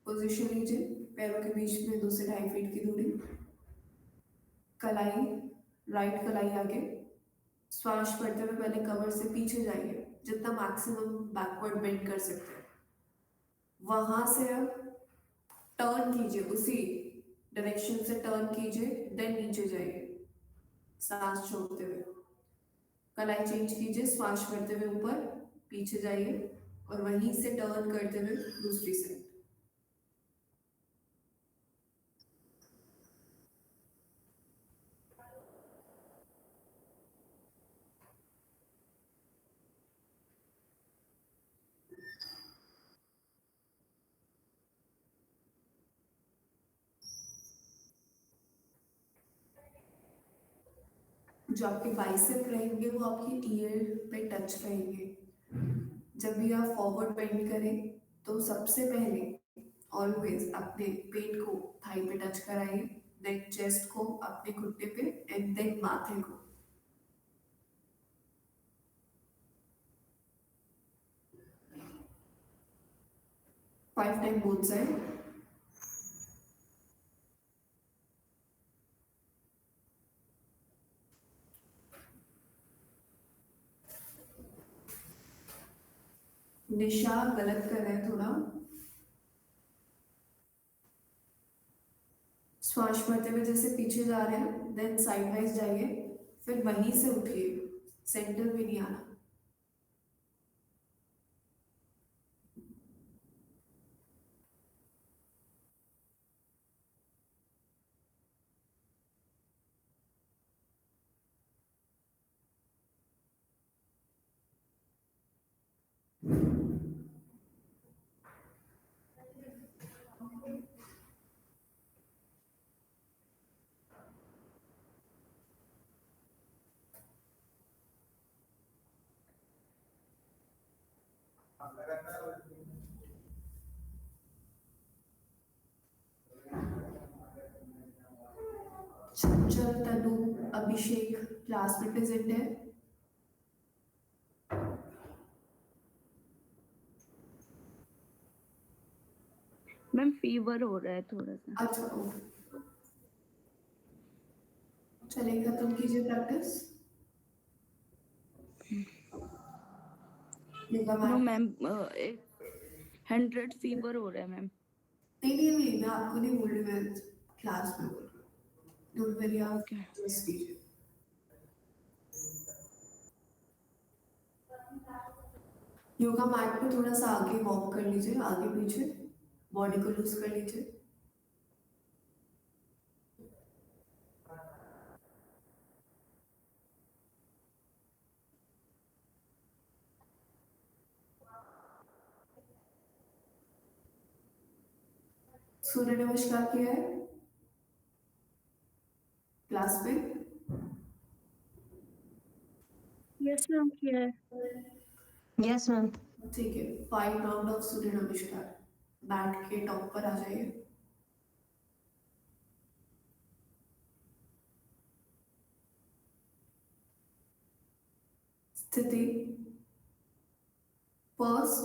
पोजीशन लीजिए। पैरों के बीच में 2 से 2.5 फीट की दूरी। कलाई, राइट कलाई आगे। श्वास पड़ते हुए पहले कमर से पीछे जाइए, जितना मैक्सिमम बैकवर्ड बेंड कर सकते हैं। वहां से अब टर्न कीजिए, उसी डायरेक्शन से टर्न कीजिए, देन नीचे जाइए सांस छोड़ते हुए। कलाई चेंज कीजिए, श्वास करते हुए ऊपर पीछे जाइए और वहीं से टर्न करते हुए दूसरी साइड। जो आपके बाइसेप रहेंगे वो आपकी ईयर पे टच रहेंगे। जब भी आप फॉरवर्ड बेंड करें तो सबसे पहले ऑलवेज अपने पेट को थाई पे टच कराइए, देन चेस्ट को अपने घुटने पे एंड देन माथे को। Five time both side. दिशा गलत कर रहे हैं थोड़ा। श्वास भरते हुए जैसे पीछे जा रहे हैं, देन साइड वाइज जाइए, फिर वहीं से उठिए, सेंटर में नहीं आना। चंचल, तनु, अभिषेक क्लास में प्रेजेंट है? मैम फीवर हो रहा है थोड़ा सा। अच्छा, ओके, चलेगा, तुम कीजिए प्रैक्टिस। नो मैम 100 फीवर हो रहा है मैम। नहीं, मैं आपको नहीं बोल रही, मैं क्लास में बोल रही हूँ। डोंट वरी, आप ओके just कीजिए। योगा मैट पे थोड़ा सा आगे वॉक कर लीजिए, आगे पीछे, बॉडी को लूज कर लीजिए। सूर्य नमस्कार किया है क्लास में? यस मैम, किया है। Yes ma'am. ठीक है, 5 राउंड ऑफ सूर्य नमस्कार। बैठ के टॉप पर आ जाइए। स्थिति, फर्स्ट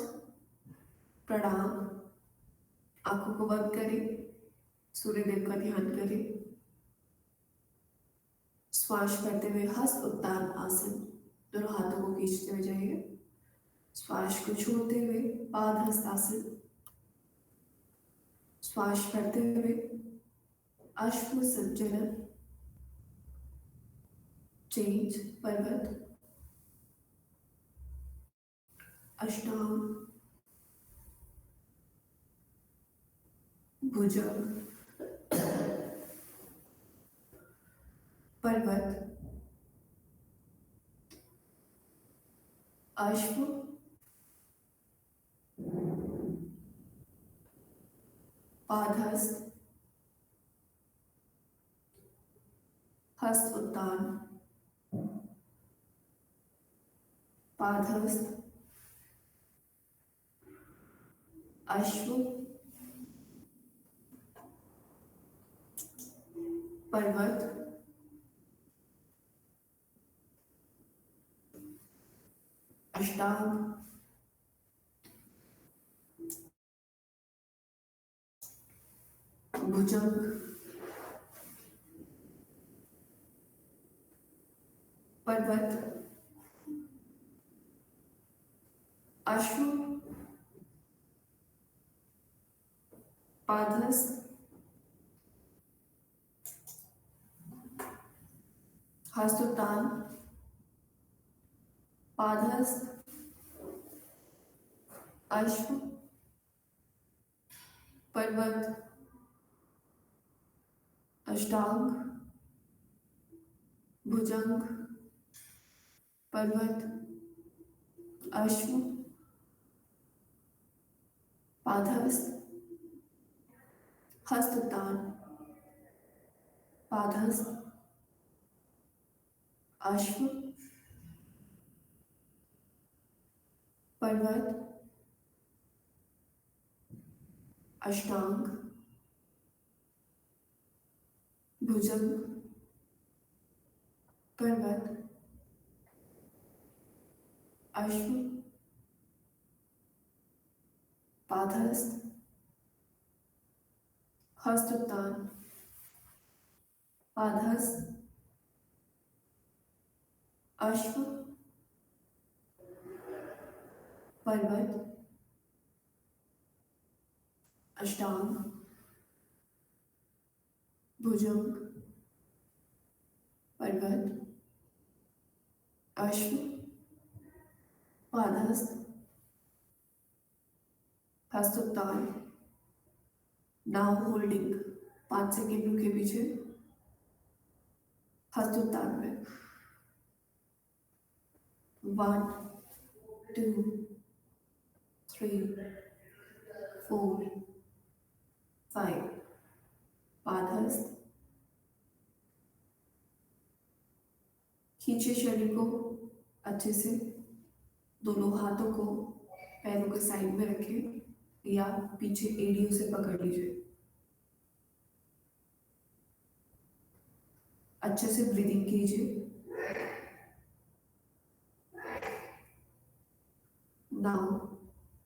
प्रणाम, आंखों को बंद करें, सूर्य देव का ध्यान करें। श्वास करते हुए हस्त उत्तान आसन, दोनों हाथों को खींचते हुए जाइए। श्वास को छोड़ते हुए पाद हस्तासन। श्वास करते हुए अश्व संचलन, चेंज पर्वत, अष्टांग, भुजंग, पर्वत, अश्व, पादहस्त, हस्त उत्तान, पादहस्त, अश्व, पर्वत, अष्टांग, भुजंग, पर्वत, अश्व, पादहस्त, हस्तोत्तान, पादहस्त, अश्व, पर्वत, अष्टांग, भुजंग, पर्वत, अश्व, पादहस्त, हस्तोत्तान, पादहस्त, अश्व, पर्वत, अष्टांग, भुजंग, पर्वत, अश्व, पादहस्त, हस्तोत्तान, पादहस्त, अश्व, पर्वत, अष्टांग, भुजंग, पर्वत, अश्व, पादहस्त, हस्तोत्तान। नाउ होल्डिंग, 5 सेकेंड रुके पीछे, हस्तोत्तान में 1 2 3 4 5। पादहस्त, खींचे शरीर को अच्छे से, दोनों हाथों को पैरों के साइड में रखें या पीछे एड़ियों से पकड़ लीजिए। अच्छे से ब्रीदिंग कीजिए। नाउ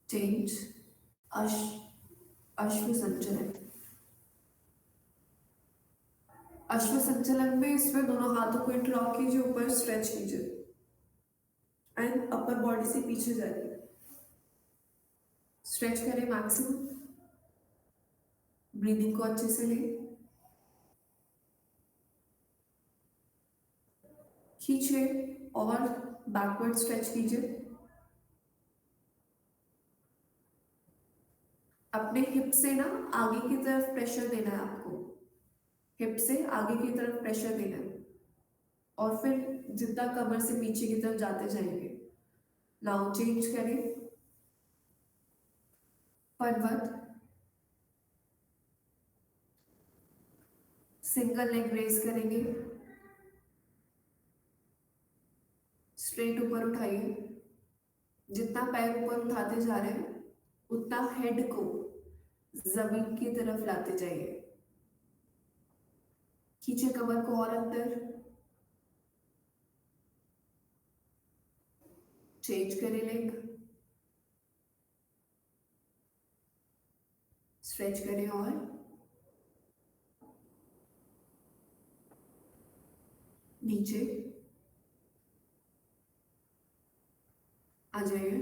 चेंज अश्व संचलन। अश्व संचलन में इसमें दोनों हाथों को इंटरलॉक कीजिए, ऊपर स्ट्रेच कीजिए एंड अपर बॉडी से पीछे जाइए। स्ट्रेच करें मैक्सिमम। ब्रीदिंग को अच्छे से लें। खींचिए और बैकवर्ड स्ट्रेच कीजिए। अपने हिप से ना आगे की तरफ प्रेशर देना है आपको। हिप से आगे की तरफ प्रेशर देना है और फिर जितना कमर से पीछे की तरफ जाते जाएंगे। नाउ चेंज करें। पर्वत। सिंगल लेग रेज करेंगे। स्ट्रेट ऊपर उठाइए। जितना पैर ऊपर उठाते जा रहे हैं उतना हेड को जमीन की तरफ लाते जाइए। खींचे कमर को और अंदर। चेंज करें लेग। स्ट्रेच करें और नीचे आ जाइए।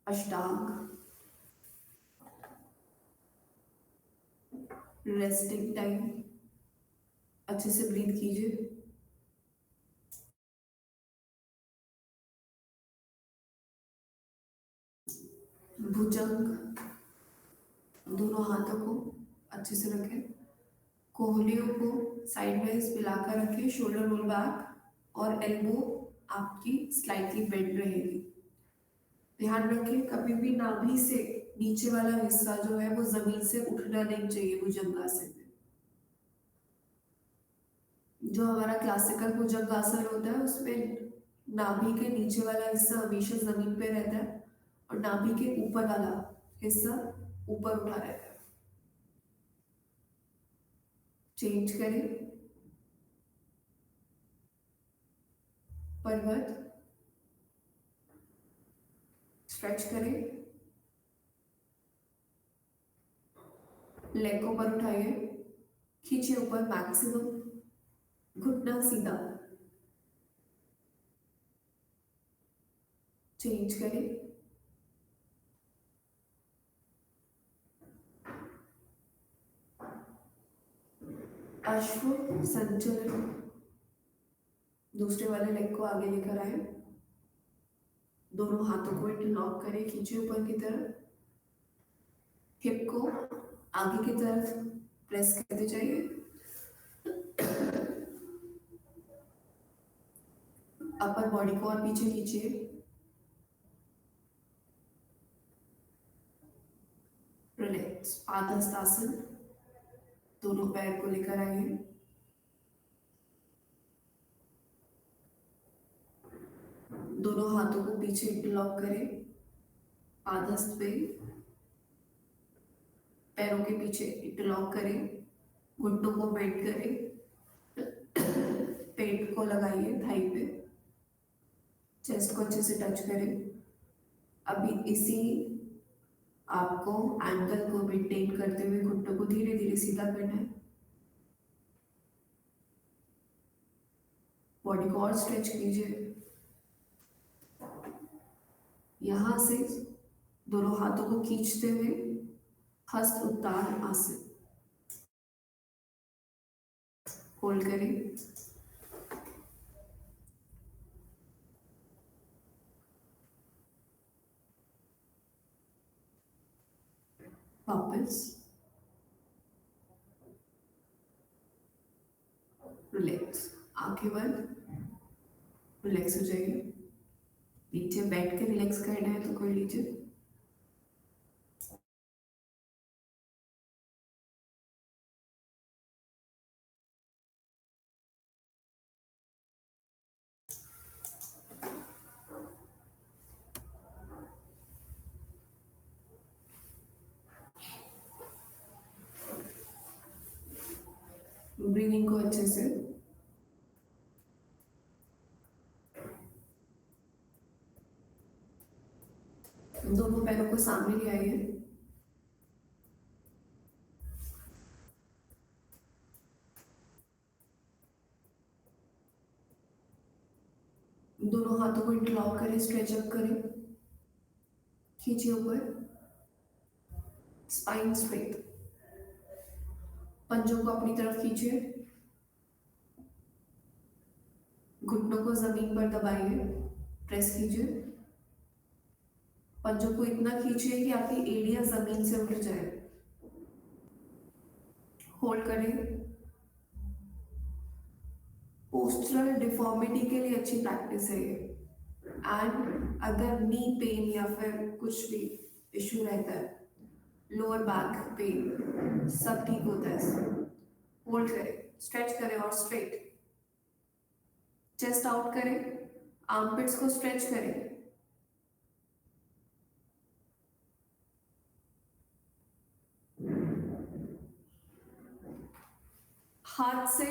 अष्टांग। Resting time. अच्छे से ब्रीथ कीजिए। भुजंग। दोनों हाथों को अच्छे से रखें। कोहलियों को साइडवाइज मिलाकर रखें। शोल्डर रोल बैक और एल्बो आपकी स्लाइटली बेंड रहेगी। ध्यान रखें कभी भी नाभि से नीचे वाला हिस्सा जो है वो जमीन से उठना नहीं चाहिए भुजंगासन में। जो हमारा क्लासिकल भुजंगासन होता है उसमें नाभि के नीचे वाला हिस्सा हमेशा जमीन पे रहता है और नाभि के ऊपर वाला हिस्सा ऊपर उठा रहता है। चेंज करें। पर्वत। स्ट्रेच करें। लेग को ऊपर उठाइए। खींचिए ऊपर मैक्सिमम। घुटना सीधा। चेंज करें। अश्व संचलन। दूसरे वाले लेग को आगे लेकर आए। दोनों हाथों को इंटरलॉक करें। खींचिए ऊपर की तरफ। हिप को आगे की तरफ प्रेस करते जाइए। अपर बॉडी को और पीछे खींचिए। रिलैक्स। पादहस्तासन। दोनों पैर को लेकर आइए। दोनों हाथों को पीछे इंटरलॉक करें। पादहस्त पे पैरों के पीछे इंटरलॉक करें। घुटनों को बेंड करें। पेट को लगाइए थाई पे। चेस्ट को अच्छे से टच करें। अभी इसी आपको एंगल को मेंटेन करते हुए घुटनों को धीरे धीरे सीधा करना है। बॉडी को और स्ट्रेच कीजिए। यहां से दोनों हाथों को खींचते हुए हस्त उत्तान आसन। होल्ड करें। वापस। रिलैक्स। आंखें बंद। रिलैक्स हो जाइए। नीचे बैठ के रिलैक्स करना है तो कर लीजिए। ब्रीथ ब्रीदिंग को अच्छे से। दोनों पैरों को सामने ले आइए। दोनों हाथों को इंटरलॉक करें, स्ट्रेच अप करें, खींचिए ऊपर, स्पाइन स्ट्रेट। पंजों को अपनी तरफ खींचिए, घुटनों को जमीन पर दबाइए, प्रेस कीजिए। पंजों को इतना खींचिए कि आपकी एड़ियां जमीन से उठ जाए। होल्ड करें। पोस्चरल डिफॉर्मिटी के लिए अच्छी प्रैक्टिस है ये। एंड अगर नी पेन या फिर कुछ भी इश्यू रहता है, लोअर बैक पेन, सब ठीक होता है इससे। होल्ड करें, स्ट्रेच करें और स्ट्रेट। चेस्ट आउट करें, आर्मपिट्स को स्ट्रेच करें। हाथ से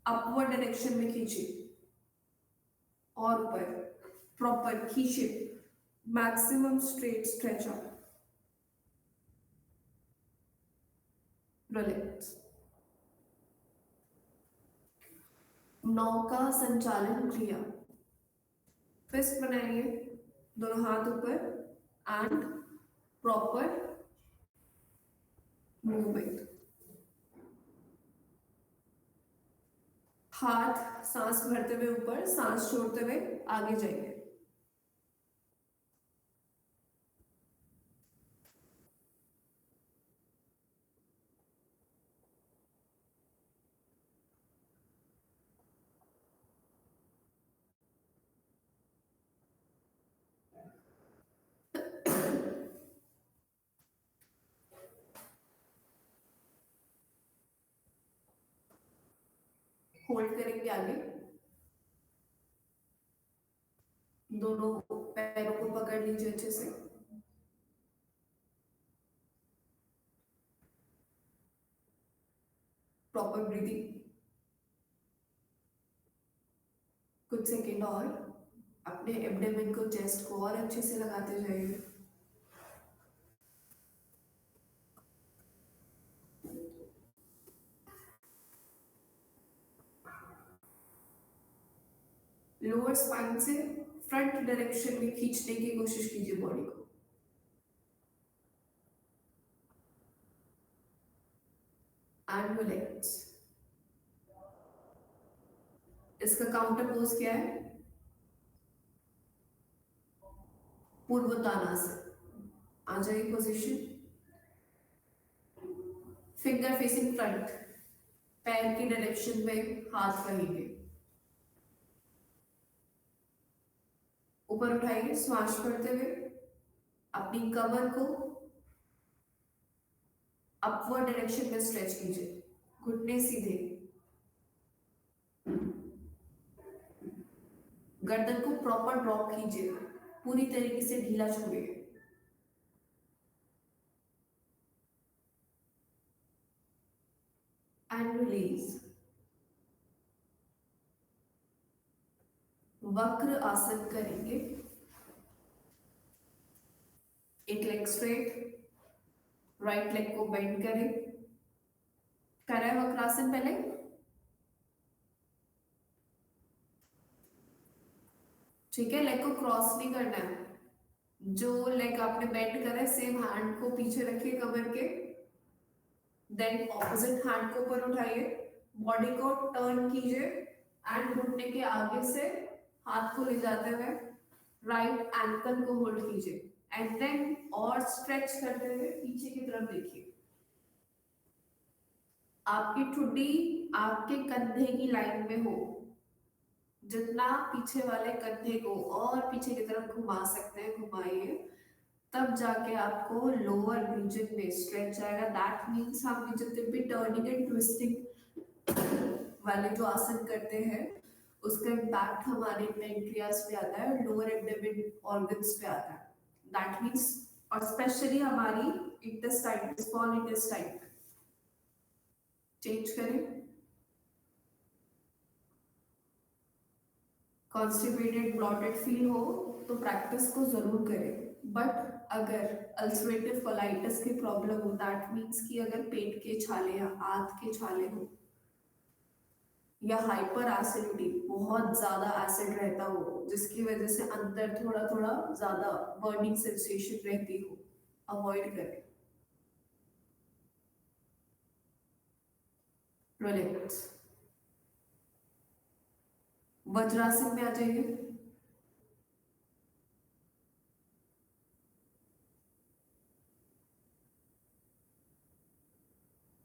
अपवर्ड डायरेक्शन में खींचिए और ऊपर प्रॉपर खींचिए, maximum straight stretch out. Relax. नौका संचालन क्रिया। फिस्ट बनाइए, दोनों हाथ ऊपर एंड प्रॉपर मूवमेंट। हाथ सांस भरते हुए ऊपर, सांस छोड़ते हुए आगे जाइए। होल्ड करेंगे आगे। दोनों पैरों को पकड़ लीजिए अच्छे से। Proper breathing. कुछ सेकेंड और अपने एब्डोमेन को, चेस्ट को और अच्छे से लगाते जाइए। लोअर स्पाइन से फ्रंट डायरेक्शन में खींचने की कोशिश कीजिए बॉडी को। And relax. इसका काउंटर पोज क्या है? पूर्वोत्तानासन। आ जाइए पोजीशन। फिंगर फेसिंग फ्रंट, पैर की डायरेक्शन में हाथ रहेंगे। ऊपर उठाइए, श्वास करते हुए अपनी कमर को अपवर्ड डायरेक्शन में स्ट्रेच कीजिए, घुटने सीधे, गर्दन को प्रॉपर ड्रॉप कीजिए, पूरी तरीके से ढीला छोड़िए। And release. वक्र आसन करेंगे। एक लेग स्ट्रेट, राइट लेग को बेंड करें। करा है वक्रासन पहले? ठीक है, लेग को क्रॉस नहीं करना है। जो लेग आपने बेंड करा है, सेम हैंड को पीछे रखिए कमर के, देन ऑपोजिट हैंड को ऊपर उठाइए, बॉडी को टर्न कीजिए एंड घुटने के आगे से हाथ को ले जाते हुए राइट एंकल को होल्ड कीजिए एंड देन और स्ट्रेच करते हुए पीछे की तरफ देखिए। आपकी ठुड्डी आपके कंधे की लाइन में हो। जितना पीछे वाले कंधे को और पीछे की तरफ घुमा सकते हैं घुमाइए, तब जाके आपको लोअर रीजन में स्ट्रेच आएगा। दैट मीन्स हम जितने भी टर्निंग एंड ट्विस्टिंग वाले जो आसन करते हैं उसका इम्पैक्ट हमारे पेंक्रियास पे आता है, लोअर एब्डोमेन ऑर्गन्स पे आता है। दैट मीन्स और स्पेशली हमारी इंटेस्टाइन, स्मॉल इंटेस्टाइन। चेंज करें, कॉन्स्टिपेटेड ब्लॉटेड फील हो तो प्रैक्टिस को जरूर करें। बट अगर अल्सरेटिव कोलाइटिस की प्रॉब्लम हो, दैट मीन्स कि अगर पेट के छाले या आंत के छाले हो या हाइपर एसिडिटी, बहुत ज्यादा एसिड रहता हो जिसकी वजह से अंदर थोड़ा थोड़ा ज्यादा बर्निंग सेंसेशन रहती हो, अवॉइड करें। रिलैक्स। वज्रासन में आ जाइए।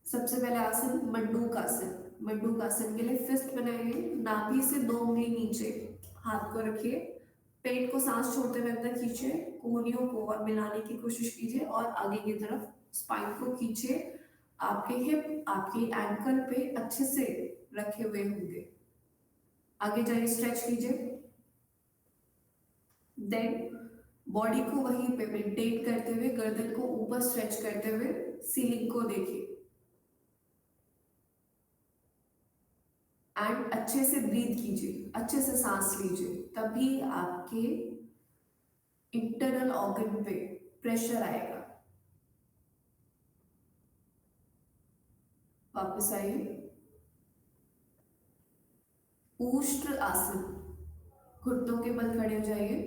सबसे पहले आसन मंडूक आसन। मंडूक आसन के लिए फिस्ट बनाइए, नाभि से 2 उंगली नीचे, हाथ को रखिए, पेट को सांस छोड़ते हुए अंदर खींचे, कोहनियों को और मिलाने की कोशिश कीजिए और आगे की तरफ स्पाइन को खींचे। आपके हिप आपके एंकल पे अच्छे से रखे हुए होंगे। आगे जाइए, स्ट्रेच कीजिए। देन बॉडी को वहीं पे मेंटेन करते हुए गर्दन को ऊपर स्ट्रेच करते हुए सीलिंग को देखिए एंड अच्छे से ब्रीथ कीजिए, अच्छे से सांस लीजिए, तभी आपके इंटरनल ऑर्गन पे प्रेशर आएगा। वापस आइए। ऊष्ट्र आसन। घुटनों के बल खड़े हो जाइए,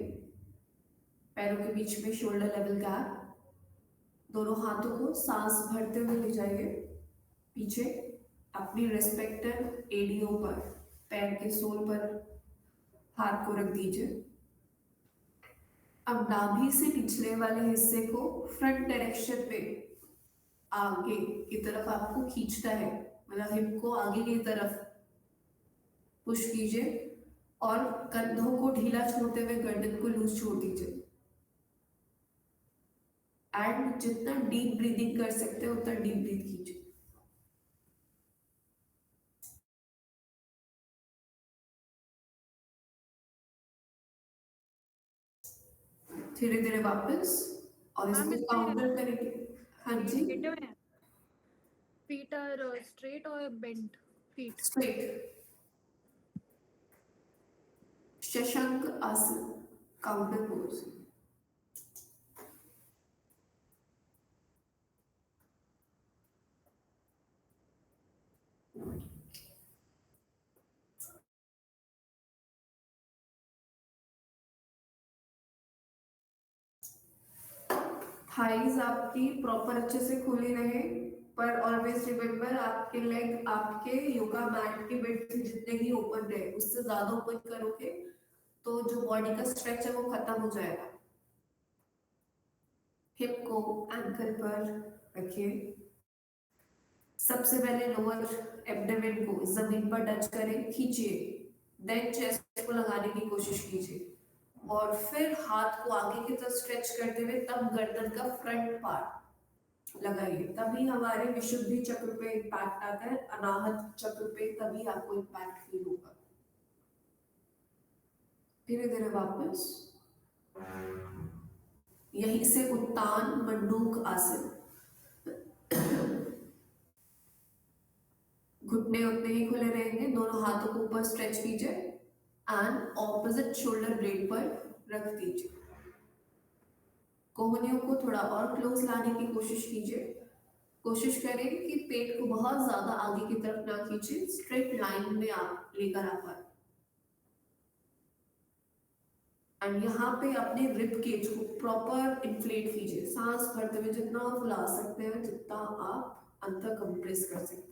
पैरों के बीच में शोल्डर लेवल गैप, दोनों हाथों को सांस भरते हुए ले जाइए पीछे, अपनी रेस्पेक्टिव एडियो पर, पैर के सोल पर हाथ को रख दीजिए। अब नाभि से पिछले वाले हिस्से को फ्रंट डायरेक्शन में आगे की तरफ आपको खींचना है, मतलब हिप को आगे की तरफ पुश कीजिए और कंधों को ढीला छोड़ते हुए गर्दन को लूज छोड़ दीजिए। एंड जितना डीप ब्रीदिंग कर सकते हो उतना डीप ब्रीथ कीजिए। धीरे धीरे वापस, और इसको काउंटर करेंगे। हाँ जी, Feet are straight or bent? Feet. Straight. Shashank आसन, काउंटर पोज। थाइज आपकी प्रॉपर अच्छे से खुली रहे, पर ऑलवेज रिमेम्बर आपके लेग आपके योगा मैट के बेड से जितने ही ओपन रहे, उससे ज्यादा ओपन करोगे तो जो बॉडी का स्ट्रेच है वो खत्म हो जाएगा। हिप को एंकल पर रखिए। सबसे पहले लोअर एब्डोमेन को जमीन पर टच करें, खींचिए, देन चेस्ट को लगाने की कोशिश कीजिए और फिर हाथ को आगे की तरफ स्ट्रेच करते हुए तब गर्दन का फ्रंट पार्ट लगाइए, तभी हमारे विशुद्धि चक्र पे इम्पैक्ट आता है, अनाहत चक्र पे तभी आपको इम्पैक्ट फील होगा। धीरे धीरे वापस, यहीं से उत्तान मंडूक आसन। घुटने उतने ही खुले रहेंगे, दोनों हाथों को ऊपर स्ट्रेच कीजिए एंड ऑपोजिट शोल्डर ब्लेड पर रख दीजिए। कोहनियों को थोड़ा और क्लोज लाने की कोशिश कीजिए। कोशिश करें कि पेट को बहुत ज्यादा आगे की तरफ ना खींचे, स्ट्रेट लाइन में आप लेकर आ पाए। एंड यहाँ पे अपने रिब केज को प्रॉपर इन्फ्लेट कीजिए, सांस भरते हुए जितना फुला सकते हैं, जितना आप अंदर कंप्रेस कर सकते हैं।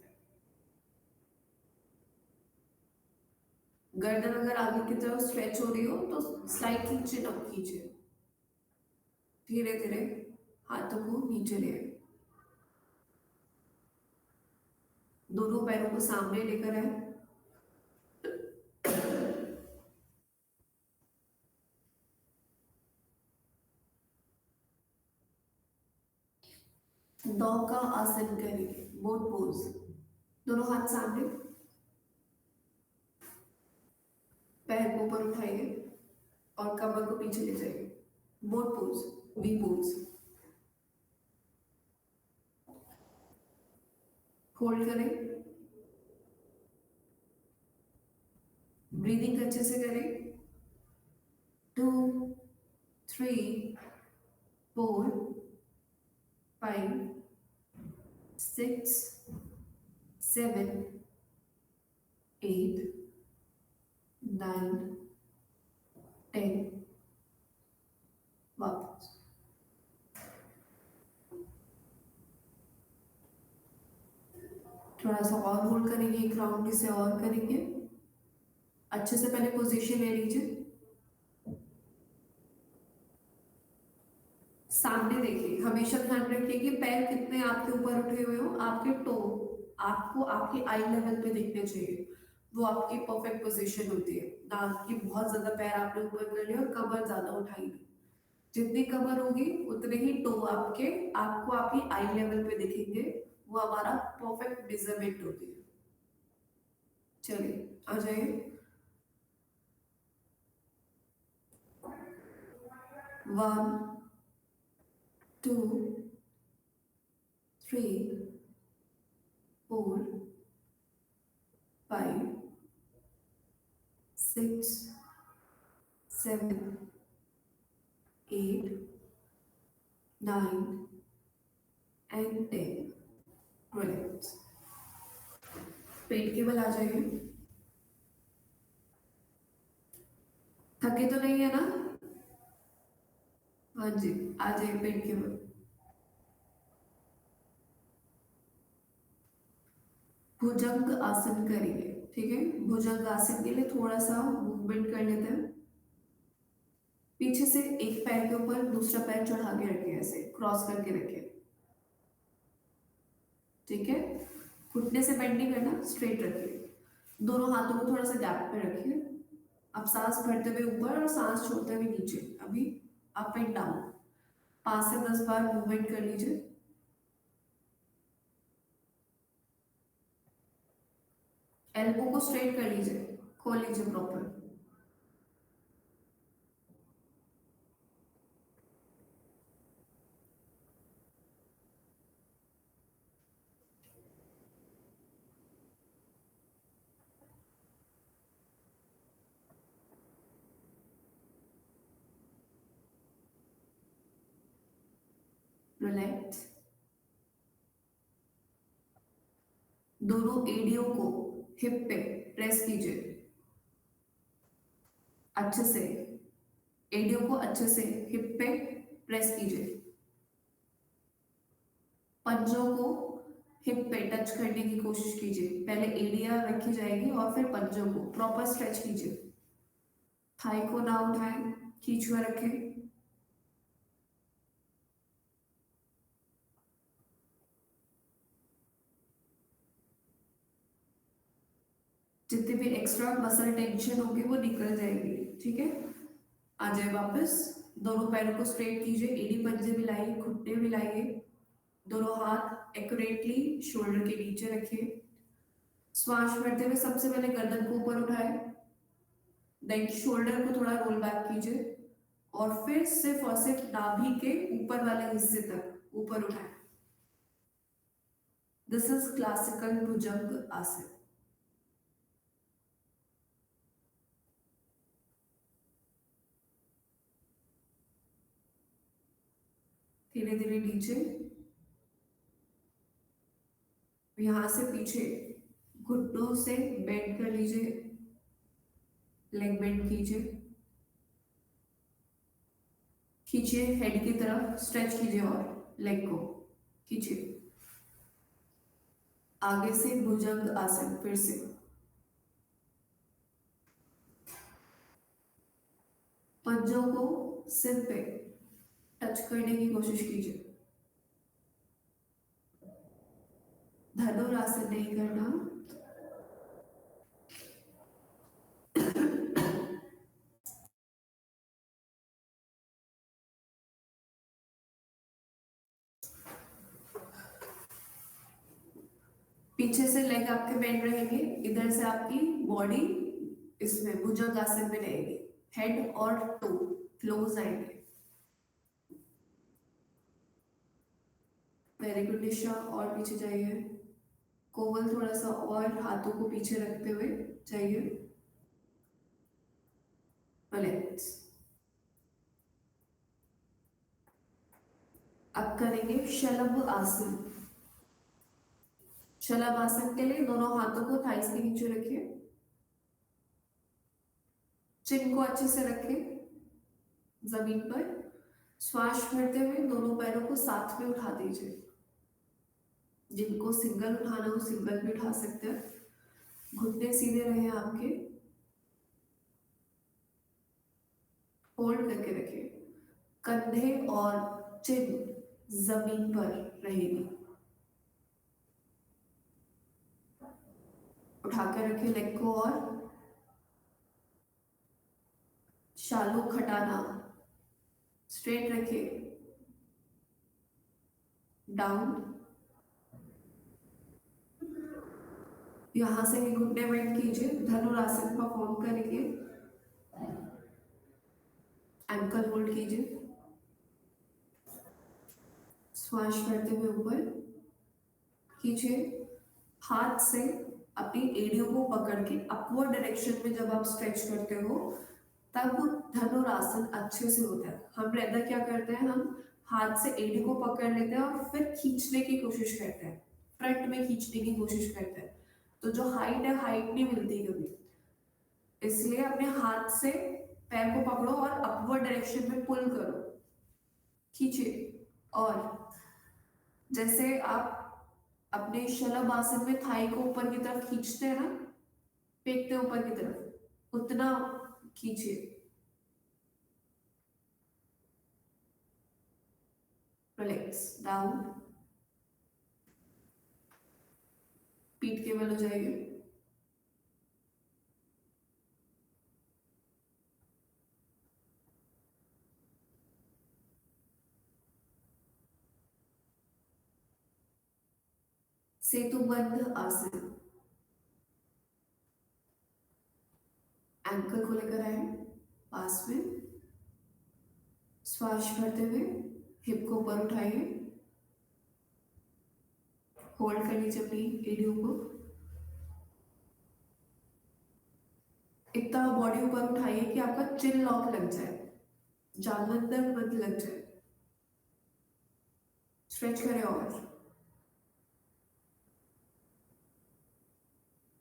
गर्दन अगर आगे की तरफ स्ट्रेच हो रही हो तो स्लाइटली चिन अप कीजिए। धीरे धीरे हाथों को नीचे ले आए, दोनों पैरों को सामने लेकर आए। दो का आसन करेंगे, बोट पोज, दोनों हाथ सामने, पैर को ऊपर उठाइए और कमर को पीछे ले जाइए। Boat pose, V pose. Hold करें, ब्रीदिंग अच्छे से करें। 4 5 6 7 8 9 10 वापस। थोड़ा सा और होल्ड करेंगे, एक राउंड इसे और करेंगे। अच्छे से पहले पोजीशन ले लीजिए, सामने देखिए, हमेशा ध्यान रखिए कि पैर कितने आपके ऊपर उठे हुए हो, आपके टो आपको आपकी आई लेवल पे दिखने चाहिए, वो आपकी परफेक्ट पोजीशन होती है। ना कि बहुत ज्यादा पैर आपने ऊपर कर लिया और कमर ज्यादा उठाई नहीं। जितनी कमर होगी उतने ही टो आपको आपकी आई लेवल पे दिखेंगे, वो हमारा परफेक्ट मेजरमेंट होती है। चलिए आ जाइए। 1 2 3 4 5 6 7 8 9 and 10। Brilliant। पेट के बल आ जाइए। थके तो नहीं है ना? हाँ जी, आ जाइए पेट के बल। भुजंग आसन करेंगे, ठीक है। भुजंग आसन के लिए थोड़ा सा मूवमेंट कर लेते हैं। पीछे से एक पैर के ऊपर दूसरा पैर चढ़ा के रखिए, ऐसे क्रॉस करके रखिए, ठीक है। घुटने से बेंड नहीं करना, स्ट्रेट रखिए। दोनों हाथों को थोड़ा सा गैप पे रखिए। अब सांस भरते हुए ऊपर और सांस छोड़ते हुए नीचे। अभी अप एंड डाउन 5 से 10 बार मूवमेंट कर लीजिए। एल्बो को स्ट्रेट कर लीजिए, खोल लीजिए प्रॉपर। रिलैक्स। दोनों एड़ियों को हिप पे प्रेस कीजिए अच्छे से। एड़ियों को अच्छे से हिप पे प्रेस कीजिए। पंजों को हिप पे टच करने की कोशिश कीजिए। पहले एड़ियां रखी जाएगी और फिर पंजों को प्रॉपर स्ट्रेच कीजिए। थाई को ना उठाएं, खींच हुआ रखें। जितने भी एक्स्ट्रा मसल टेंशन होगी वो निकल जाएगी, ठीक है। आ जाए वापस। दोनों पैरों को स्ट्रेट कीजिए, एड़ी पंजे मिलाइए, घुटने मिलाइए। दोनों हाथ एक्यूरेटली शोल्डर के नीचे रखिए। श्वास भरते हुए सबसे पहले गर्दन को ऊपर उठाए, देन शोल्डर को थोड़ा रोल बैक कीजिए और फिर सिर्फ और सिर्फ नाभि के ऊपर वाले हिस्से तक ऊपर उठाएं। दिस इज क्लासिकल भुजंग आसन। धीरे धीरे नीचे, यहां से पीछे घुटनों से बेंड कर लीजिए, लेग बेंड कीजिए, खींचिए हेड की तरफ, स्ट्रेच कीजिए और लेग को खींचिए। आगे से भुजंग आसन फिर से। पंजों को सिर पे टच करने की कोशिश कीजिए। धनुरासन नहीं करना। पीछे से लेग आपके बेंड रहेंगे, इधर से आपकी बॉडी इसमें भुजंग आसन में रहेगी। हेड और टो क्लोज आएंगे। वेरी गुड निशा, और पीछे जाइए। कोमल थोड़ा सा और हाथों को पीछे रखते हुए जाइए। रिलैक्स। अब करेंगे शलभ आसन। शलभ आसन के लिए दोनों हाथों को थाइस के नीचे रखिए, चिन को अच्छे से रखें जमीन पर। श्वास भरते हुए दोनों पैरों को साथ में उठा दीजिए। जिनको सिंगल उठाना हो सिंगल भी उठा सकते हैं। घुटने सीधे रहे आपके, होल्ड करके रखिए। कंधे और चिन जमीन पर रहेगी। उठाकर रखिए लेग को और शालू खटाना स्ट्रेट रखिए। डाउन, यहां से घुटने बेंड कीजिए। धनुरासन परफॉर्म करेंगे। एंकल होल्ड कीजिए। श्वास भरते हुए ऊपर खींचिए। हाथ से अपनी एड़ियों को पकड़ के अपवर्ड डायरेक्शन में जब आप स्ट्रेच करते हो तब धनुरासन अच्छे से होता है। हम रेदर क्या करते हैं, हम हाथ से एड़ी को पकड़ लेते हैं और फिर खींचने की कोशिश करते हैं, फ्रंट में खींचने की कोशिश करते हैं, तो जो हाइट है हाइट नहीं मिलती कभी। इसलिए अपने हाथ से पैर को पकड़ो और अपवर्ड डायरेक्शन में पुल करो, खींचिए। और जैसे आप अपने शलभ आसन में थाई को ऊपर की तरफ खींचते हैं ना, फेंकते हैं ऊपर की तरफ, उतना खींचिए। रिलैक्स, डाउन, पीठ केवल हो जाएगी। सेतुबद्ध आसन। एंकल को लेकर आए पास में। श्वास भरते हुए हिप को ऊपर उठाइए। होल्ड कर लीजिए अपनी एड़ियों को। इतना बॉडी ऊपर उठाइए कि आपका चिन लॉक लग जाए, जालंधर बंद लग जाए। स्ट्रेच करें और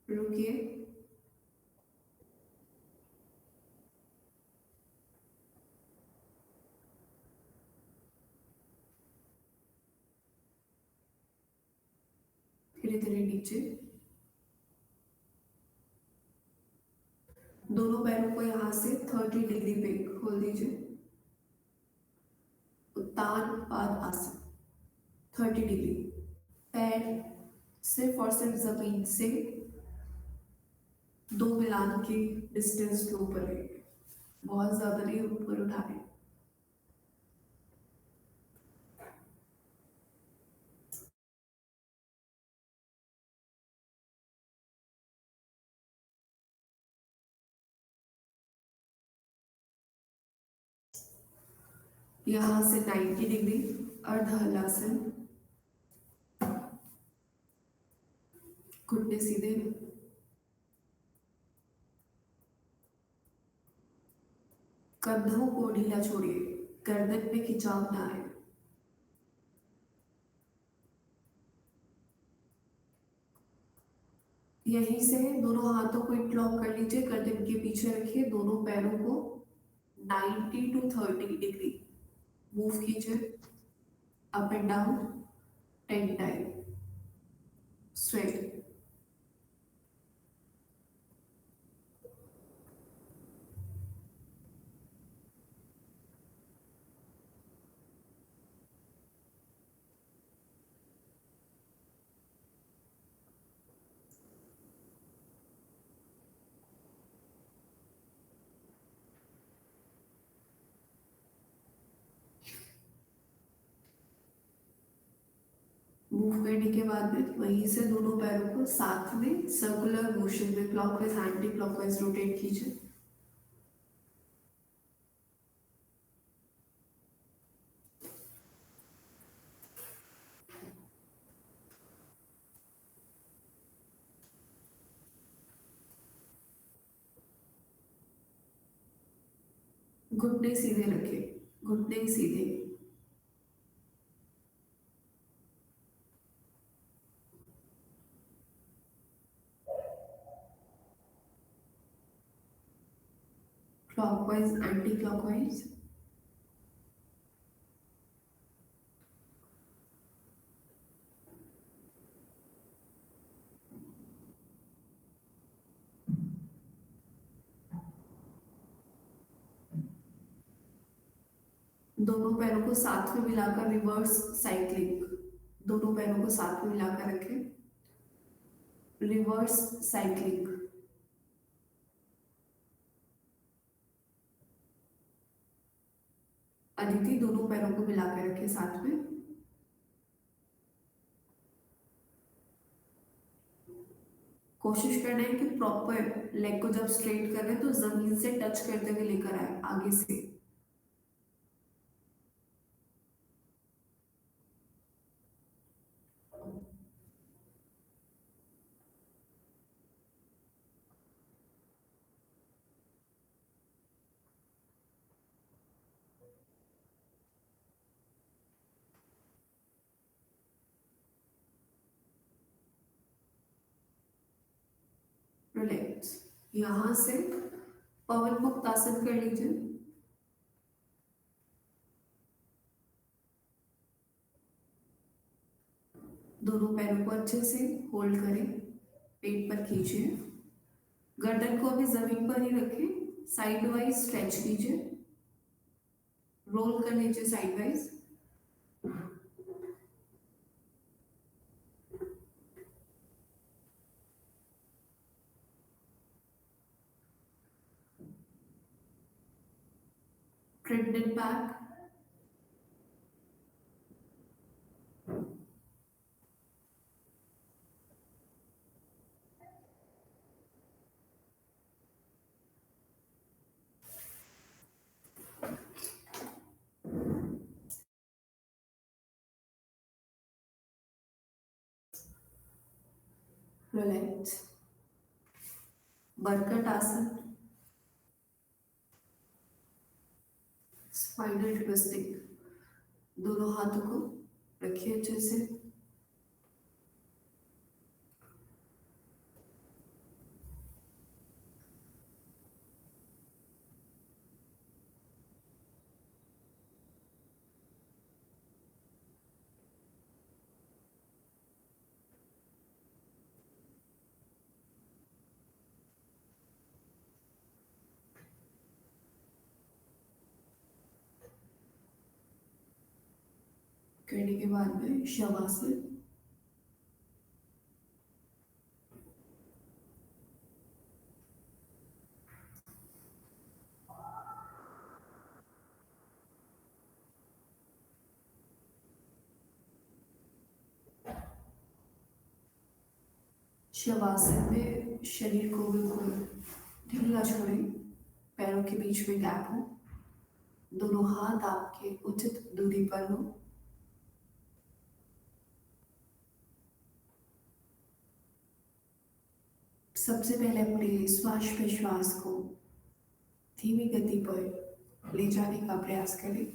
रुकिए। धीरे धीरे नीचे। दोनों पैरों को यहां से 30 डिग्री पे खोल दीजिए। उत्तान पाद आसन 30 डिग्री। पैर सिर्फ और सिर्फ जमीन से 2 मिलान के डिस्टेंस के ऊपर है, बहुत ज्यादा नहीं ऊपर उठाए। यहां से 90 डिग्री अर्ध हलासन। घुटने सीधे। कंधों को ढीला छोड़िए, गर्दन में खिंचाव ना आए। यहीं से दोनों हाथों को इंटरलॉक कर लीजिए, गर्दन के पीछे रखिए। दोनों पैरों को 90 to 30 डिग्री मूव कीजिए, up and down 10 time. Straight. Move करने के बाद में वहीं से दोनों पैरों को साथ में सर्कुलर मोशन में क्लॉकवाइज एंटी क्लॉकवाइज रोटेट कीजिए। घुटने सीधे रखें, घुटने सीधे। Clockwise, anti clockwise. दोनों पैरों को साथ में मिलाकर रिवर्स साइक्लिंग, दोनों पैरों को साथ में मिलाकर रखें, रिवर्स साइक्लिंग। अदिति दोनों पैरों को मिलाकर रखें साथ में। कोशिश करना है कि प्रॉपर लेग को जब स्ट्रेट कर रहे हैं तो जमीन से टच करते हुए लेकर आए आगे से। रिलैक्स। यहां से पवन मुक्त आसन कर लीजिए। दोनों पैरों को अच्छे से होल्ड करें, पेट पर खींचिए, गर्दन को अभी जमीन पर ही रखें, साइड वाइज स्ट्रेच कीजिए, रोल कर लीजिए side wise. Front and back. Relax. बरकट आसन, स्पाइनल ट्विस्टिंग। दोनों हाथों को रखिए अच्छे से। करने के बाद में शवासन। शवासन में शरीर को बिल्कुल ढीला छोड़ें, पैरों के बीच में गैप हो, दोनों हाथ आपके उचित दूरी पर हो। सबसे पहले अपने श्वास प्रश्वास को धीमी गति पर ले जाने का प्रयास करें।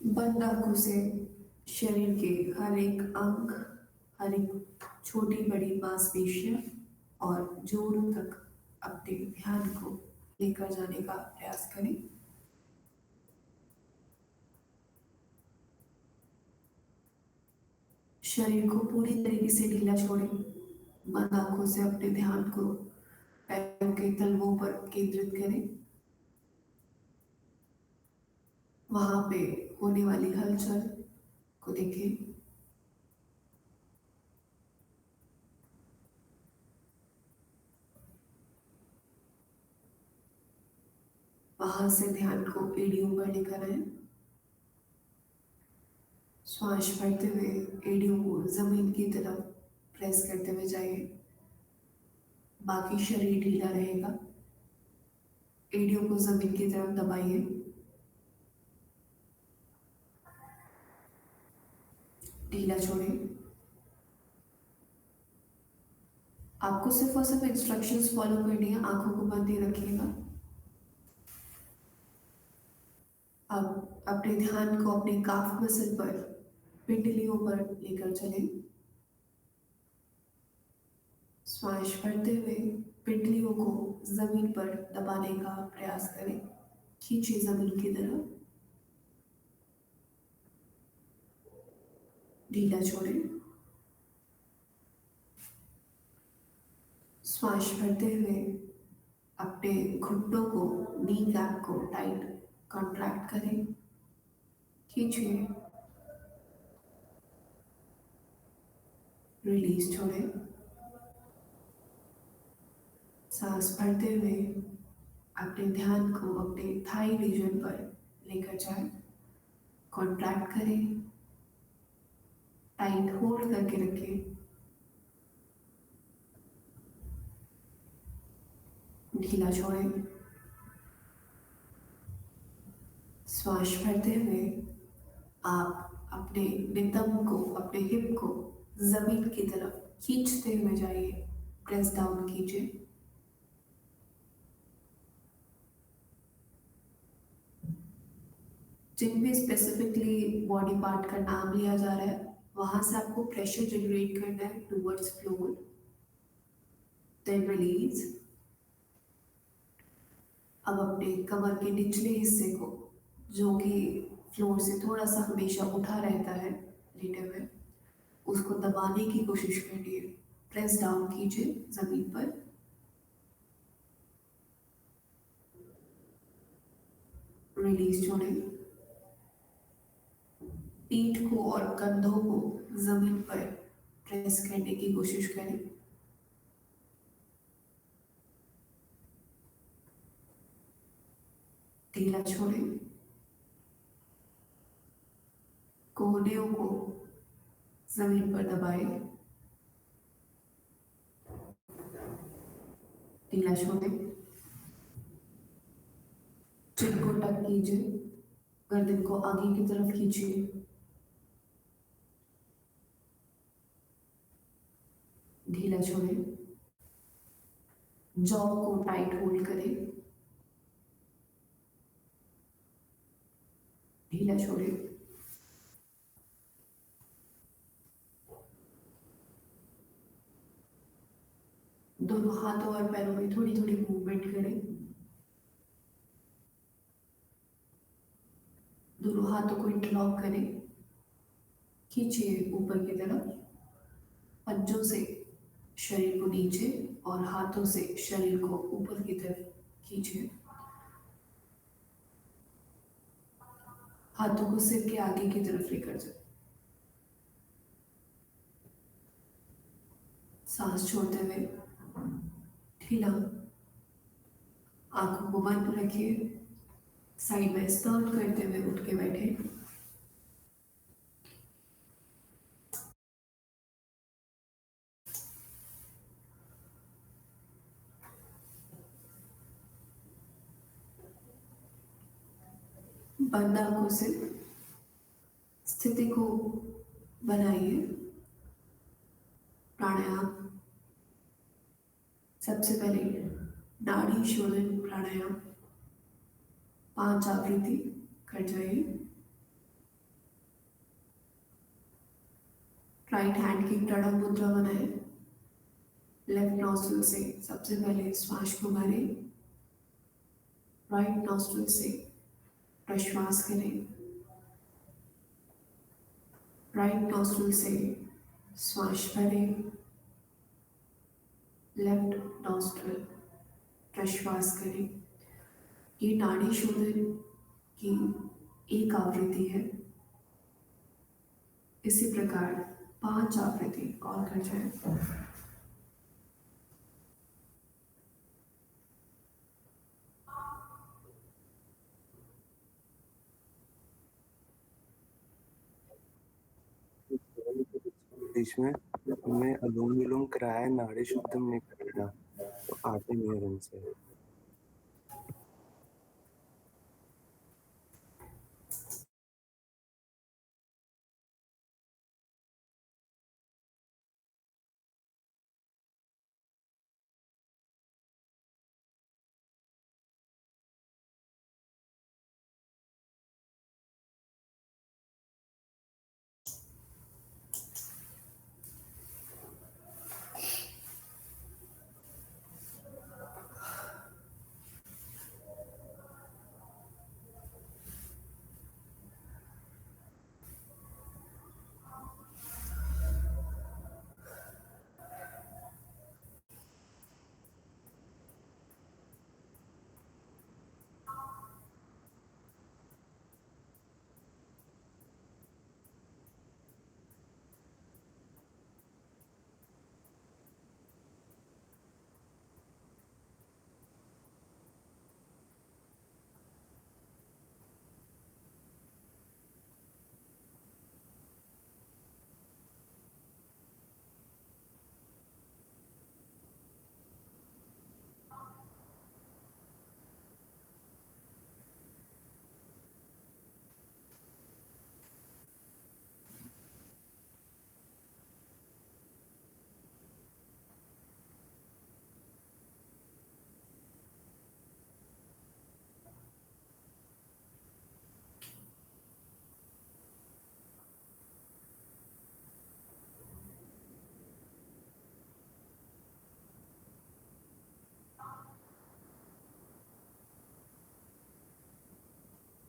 बंद आंखों से शरीर के हर एक अंग, हर एक छोटी बड़ी मांसपेशियां और जोड़ों तक अपने ध्यान को लेकर जाने का प्रयास करें। शरीर को पूरी तरीके से ढीला छोड़ें। बंद आंखों से अपने ध्यान को पैरों के तलवों पर केंद्रित करें। वहां पे होने वाली हलचल को देखें। वहां से ध्यान को एड़ियों पर लेकर आए। श्वास भरते हुए एड़ियों को जमीन की तरफ प्रेस करते हुए जाइए। बाकी शरीर ढीला रहेगा। एड़ियों को जमीन की तरफ दबाइए। ढीला छोड़ें। आपको सिर्फ और सिर्फ इंस्ट्रक्शंस फॉलो करनी है, आंखों को बंद ही रखिएगा। अब अपने ध्यान को अपने काफ मसल पर, पिंडलियों पर लेकर चलें। श्वास भरते हुए पिंडलियों को जमीन पर दबाने का प्रयास करें। खींचिए जमीन की तरफ। ढीला छोड़ें। श्वास भरते हुए अपने घुटनों को, नी कैप को टाइट कॉन्ट्रैक्ट करें। खींचिए। रिलीज छोड़ें। सांस भरते हुए अपने ध्यान को अपने थाई रीजन पर लेकर जाएं। कॉन्ट्रैक्ट करें, टाइट होल्ड करके रखें। ढीला छोड़ें। श्वास भरते हुए आप अपने नितंब को, अपने हिप को जमीन की तरफ खींचते हुए जाइए। प्रेस डाउन कीजिए। जिन भी स्पेसिफिकली बॉडी पार्ट का नाम लिया जा रहा है, वहां से आपको प्रेशर जनरेट करना है टूवर्ड्स फ्लोर। Then release. अब अपने कमर के निचले हिस्से को, जो कि फ्लोर से थोड़ा सा हमेशा उठा रहता है लेटे हुए, उसको दबाने की कोशिश करिए। प्रेस डाउन कीजिए जमीन पर। रिलीज छोड़ें। पीठ को और कंधों को जमीन पर प्रेस करने की कोशिश करें। ढीला छोड़ें। कोहनियों को जमीन पर दबाएं। ढीला छोड़ें। चिन को टक कीजिए। गर्दन को आगे की तरफ खींचिए। ढीला छोड़ें। जॉ को टाइट होल्ड करें। ढीला छोड़ें। दोनों हाथों और पैरों में थोड़ी थोड़ी मूवमेंट करें। दोनों हाथों को इंटरलॉक करें। खींचिए ऊपर की तरफ। पंजों से शरीर को नीचे और हाथों से शरीर को ऊपर की तरफ खींचिए। हाथों को सिर के आगे की तरफ लेकर जाए। सांस छोड़ते हुए ढीला। आंखों को बंद रखिए। साइड में स्टर्न करते हुए उठ के बैठे। बंद आंखों से स्थिति को बनाइए। प्राणायाम। सबसे पहले नाड़ी शोधन प्राणायाम 5 आवृत्ति कर जाइए। राइट हैंड की प्रणव मुद्रा बनाएं। लेफ्ट नॉस्ट्रिल से सबसे पहले श्वास को भरें। राइट नॉस्ट्रिल से प्रश्वास करें। राइट नॉस्ट्रिल से श्वास भरें। लेफ्ट नॉस्ट्रिल प्रश्वास करें। ये नाड़ी शोधन की एक आवृत्ति है। इसी प्रकार 5 आवृत्ति और कर जाए। बीच में हमने अनुलोम विलोम कराया, नाड़ी शुद्धम नहीं कराया, तो आते नहीं है उनसे।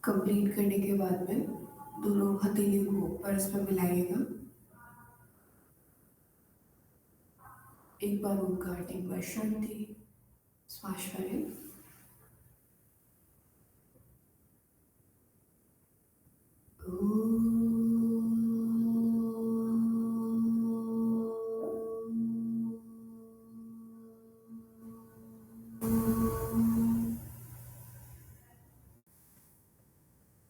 कंप्लीट करने के बाद में दोनों हथेली को पर्स में मिलाइएगा। एक बार ओमकार, एक बार शांति, श्वास करें।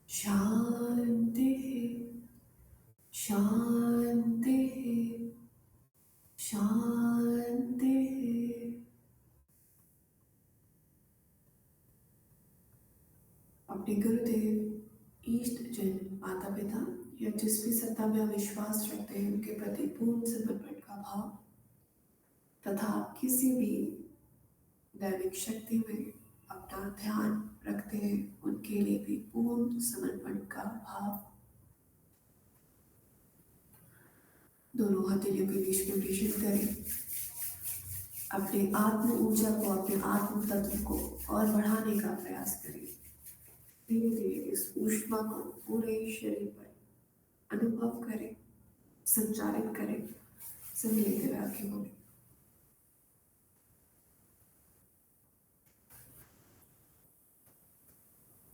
शांति, शांति, शांति। अपने गुरुदेव, इष्ट जन, माता पिता या जिस भी सत्ता में आप विश्वास रखते हैं उनके प्रति पूर्ण समर्पण का भाव तथा किसी भी दैविक शक्ति में अपना ध्यान रखते हैं उनके लिए भी पूर्ण समर्पण का भाव। दोनों हथेलियों के बीच में विभूषित करें। अपने आत्म ऊर्जा को, अपने आत्म तत्व को और बढ़ाने का प्रयास करें। धीरे धीरे इस ऊष्मा को पूरे शरीर पर अनुभव करें, संचारित करें। सभी लेते हुए आगे बोले।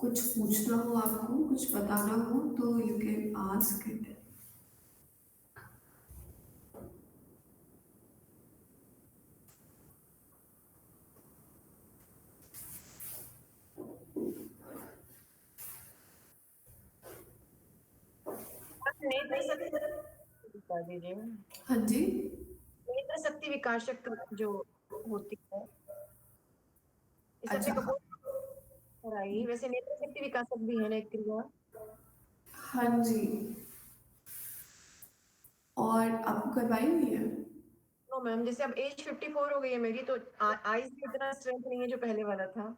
कुछ पूछना हो आपको, कुछ बताना हो तो यू कैन आस्क इट। बता दीजिए। हाँ जी, नेत्र शक्ति विकासक जो होती है, इस अच्छा। कराई। वैसे नेत्र शक्ति विकासक भी है ना एक क्रिया? हाँ जी, और आपको करवाई हुई है? नो मैम, जैसे अब एज 54 हो गई है मेरी, तो आईज में इतना स्ट्रेंथ नहीं है जो पहले वाला था,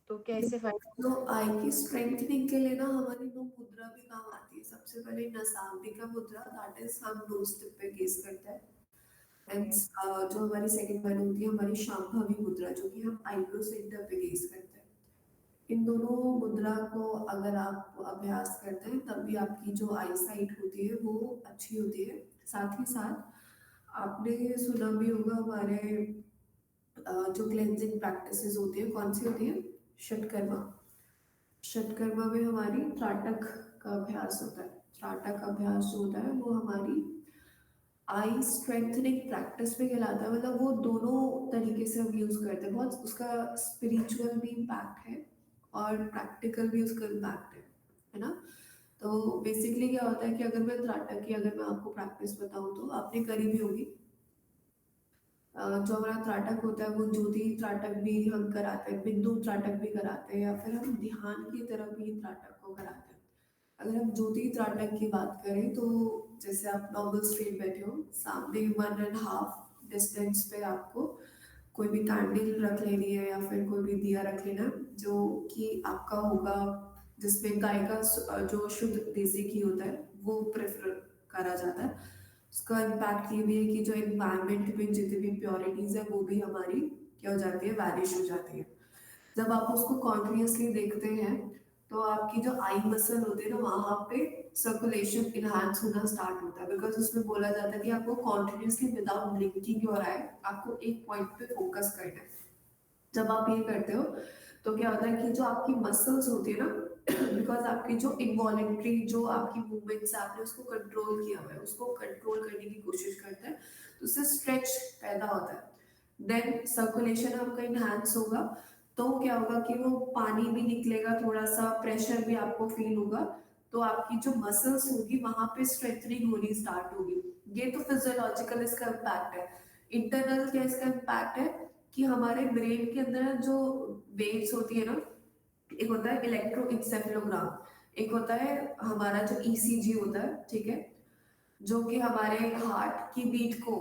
तो क्या इससे फायदा? तो आई की स्ट्रेंथनिंग के लिए ना हमारी वो मुद्रा भी काम आती है। सबसे पहले नसाग्निका मुद्रा, दैट इज हम नोज टिप पे गेज करते हैं। एंड जो हमारी सेकंड वन होती है हमारी शांभवी मुद्रा, जो कि हम आईब्रो सेंटर पे गेज करते हैं। इन दोनों मुद्रा को अगर आप अभ्यास करते हैं तब भी आपकी जो आई साइट होती है वो अच्छी होती है। साथ ही साथ आपने सुना भी होगा हमारे जो क्लेंजिंग प्रैक्टिसेस होती है, कौन सी होती है? षटकर्मा। षटकर्मा में हमारी त्राटक का अभ्यास होता है। त्राटक अभ्यास जो होता है वो हमारी आई स्ट्रेंथनिंग प्रैक्टिस में कहलाता है। मतलब वो दोनों तरीके से हम यूज करते हैं। बहुत उसका स्पिरिचुअल भी इम्पैक्ट है और प्रैक्टिकल भी उसका इम्पैक्ट है ना। तो बेसिकली क्या होता है कि अगर मैं त्राटक की अगर मैं आपको प्रैक्टिस बताऊं तो आपने करी भी होगी। जो हमारा त्राटक होता है वो ज्योति त्राटक भी हम कराते हैं, बिंदु त्राटक भी कराते हैं, या फिर हम ध्यान की तरफ भी त्राटक को कराते हैं। अगर हम ज्योति त्राटक की बात करें तो जैसे आप नॉर्मल स्ट्रेट बैठे हो, सामने 1.5 डिस्टेंस पे आपको कोई भी कैंडल रख लेनी है या फिर कोई भी दिया रख लेना जो कि आपका होगा, जिसमें गाय का जो शुद्ध देसी घी होता है वो प्रेफर करा जाता है। उसका इम्पैक्ट ये भी है कि जो एनवायरनमेंट में जितनी भी प्योरिटीज है वो भी हमारी क्या हो जाती है, वैनिश हो जाती है। जब आप उसको कॉन्टिन्यूसली देखते हैं तो आपकी जो आई मसल होती है ना वहाँ पे सर्कुलेशन इनहांस होना स्टार्ट होता है। बिकॉज उसमें बोला जाता है कि आपको कॉन्टिन्यूसली विदाउट ब्लिंकिंग हो रहा है, आपको एक पॉइंट पे फोकस करना है। जब आप ये करते हो तो क्या होता है कि जो आपकी मसल्स होती है ना, बिकॉज आपकी जो इनवॉलेंट्री जो आपकी मूवमेंट्स आपने उसको कंट्रोल किया हुआ है, उसको कंट्रोल करने की कोशिश करते हैं, तो उससे स्ट्रेच पैदा होता है। देन सर्कुलेशन आपका इनहांस होगा तो क्या होगा कि वो पानी भी निकलेगा, थोड़ा सा प्रेशर भी आपको फील होगा, तो आपकी जो मसल्स होगी वहां पे स्ट्रेंथनिंग होनी स्टार्ट होगी। ये तो फिजियोलॉजिकल इसका इम्पैक्ट है। इंटरनल क्या इसका इम्पैक्ट है कि हमारे ब्रेन के अंदर जो वेव्स होती है ना, एक होता है इलेक्ट्रोइंसेफेलोग्राम, एक होता है हमारा जो ईसीजी होता है, ठीक है, जो कि हमारे हार्ट की बीट को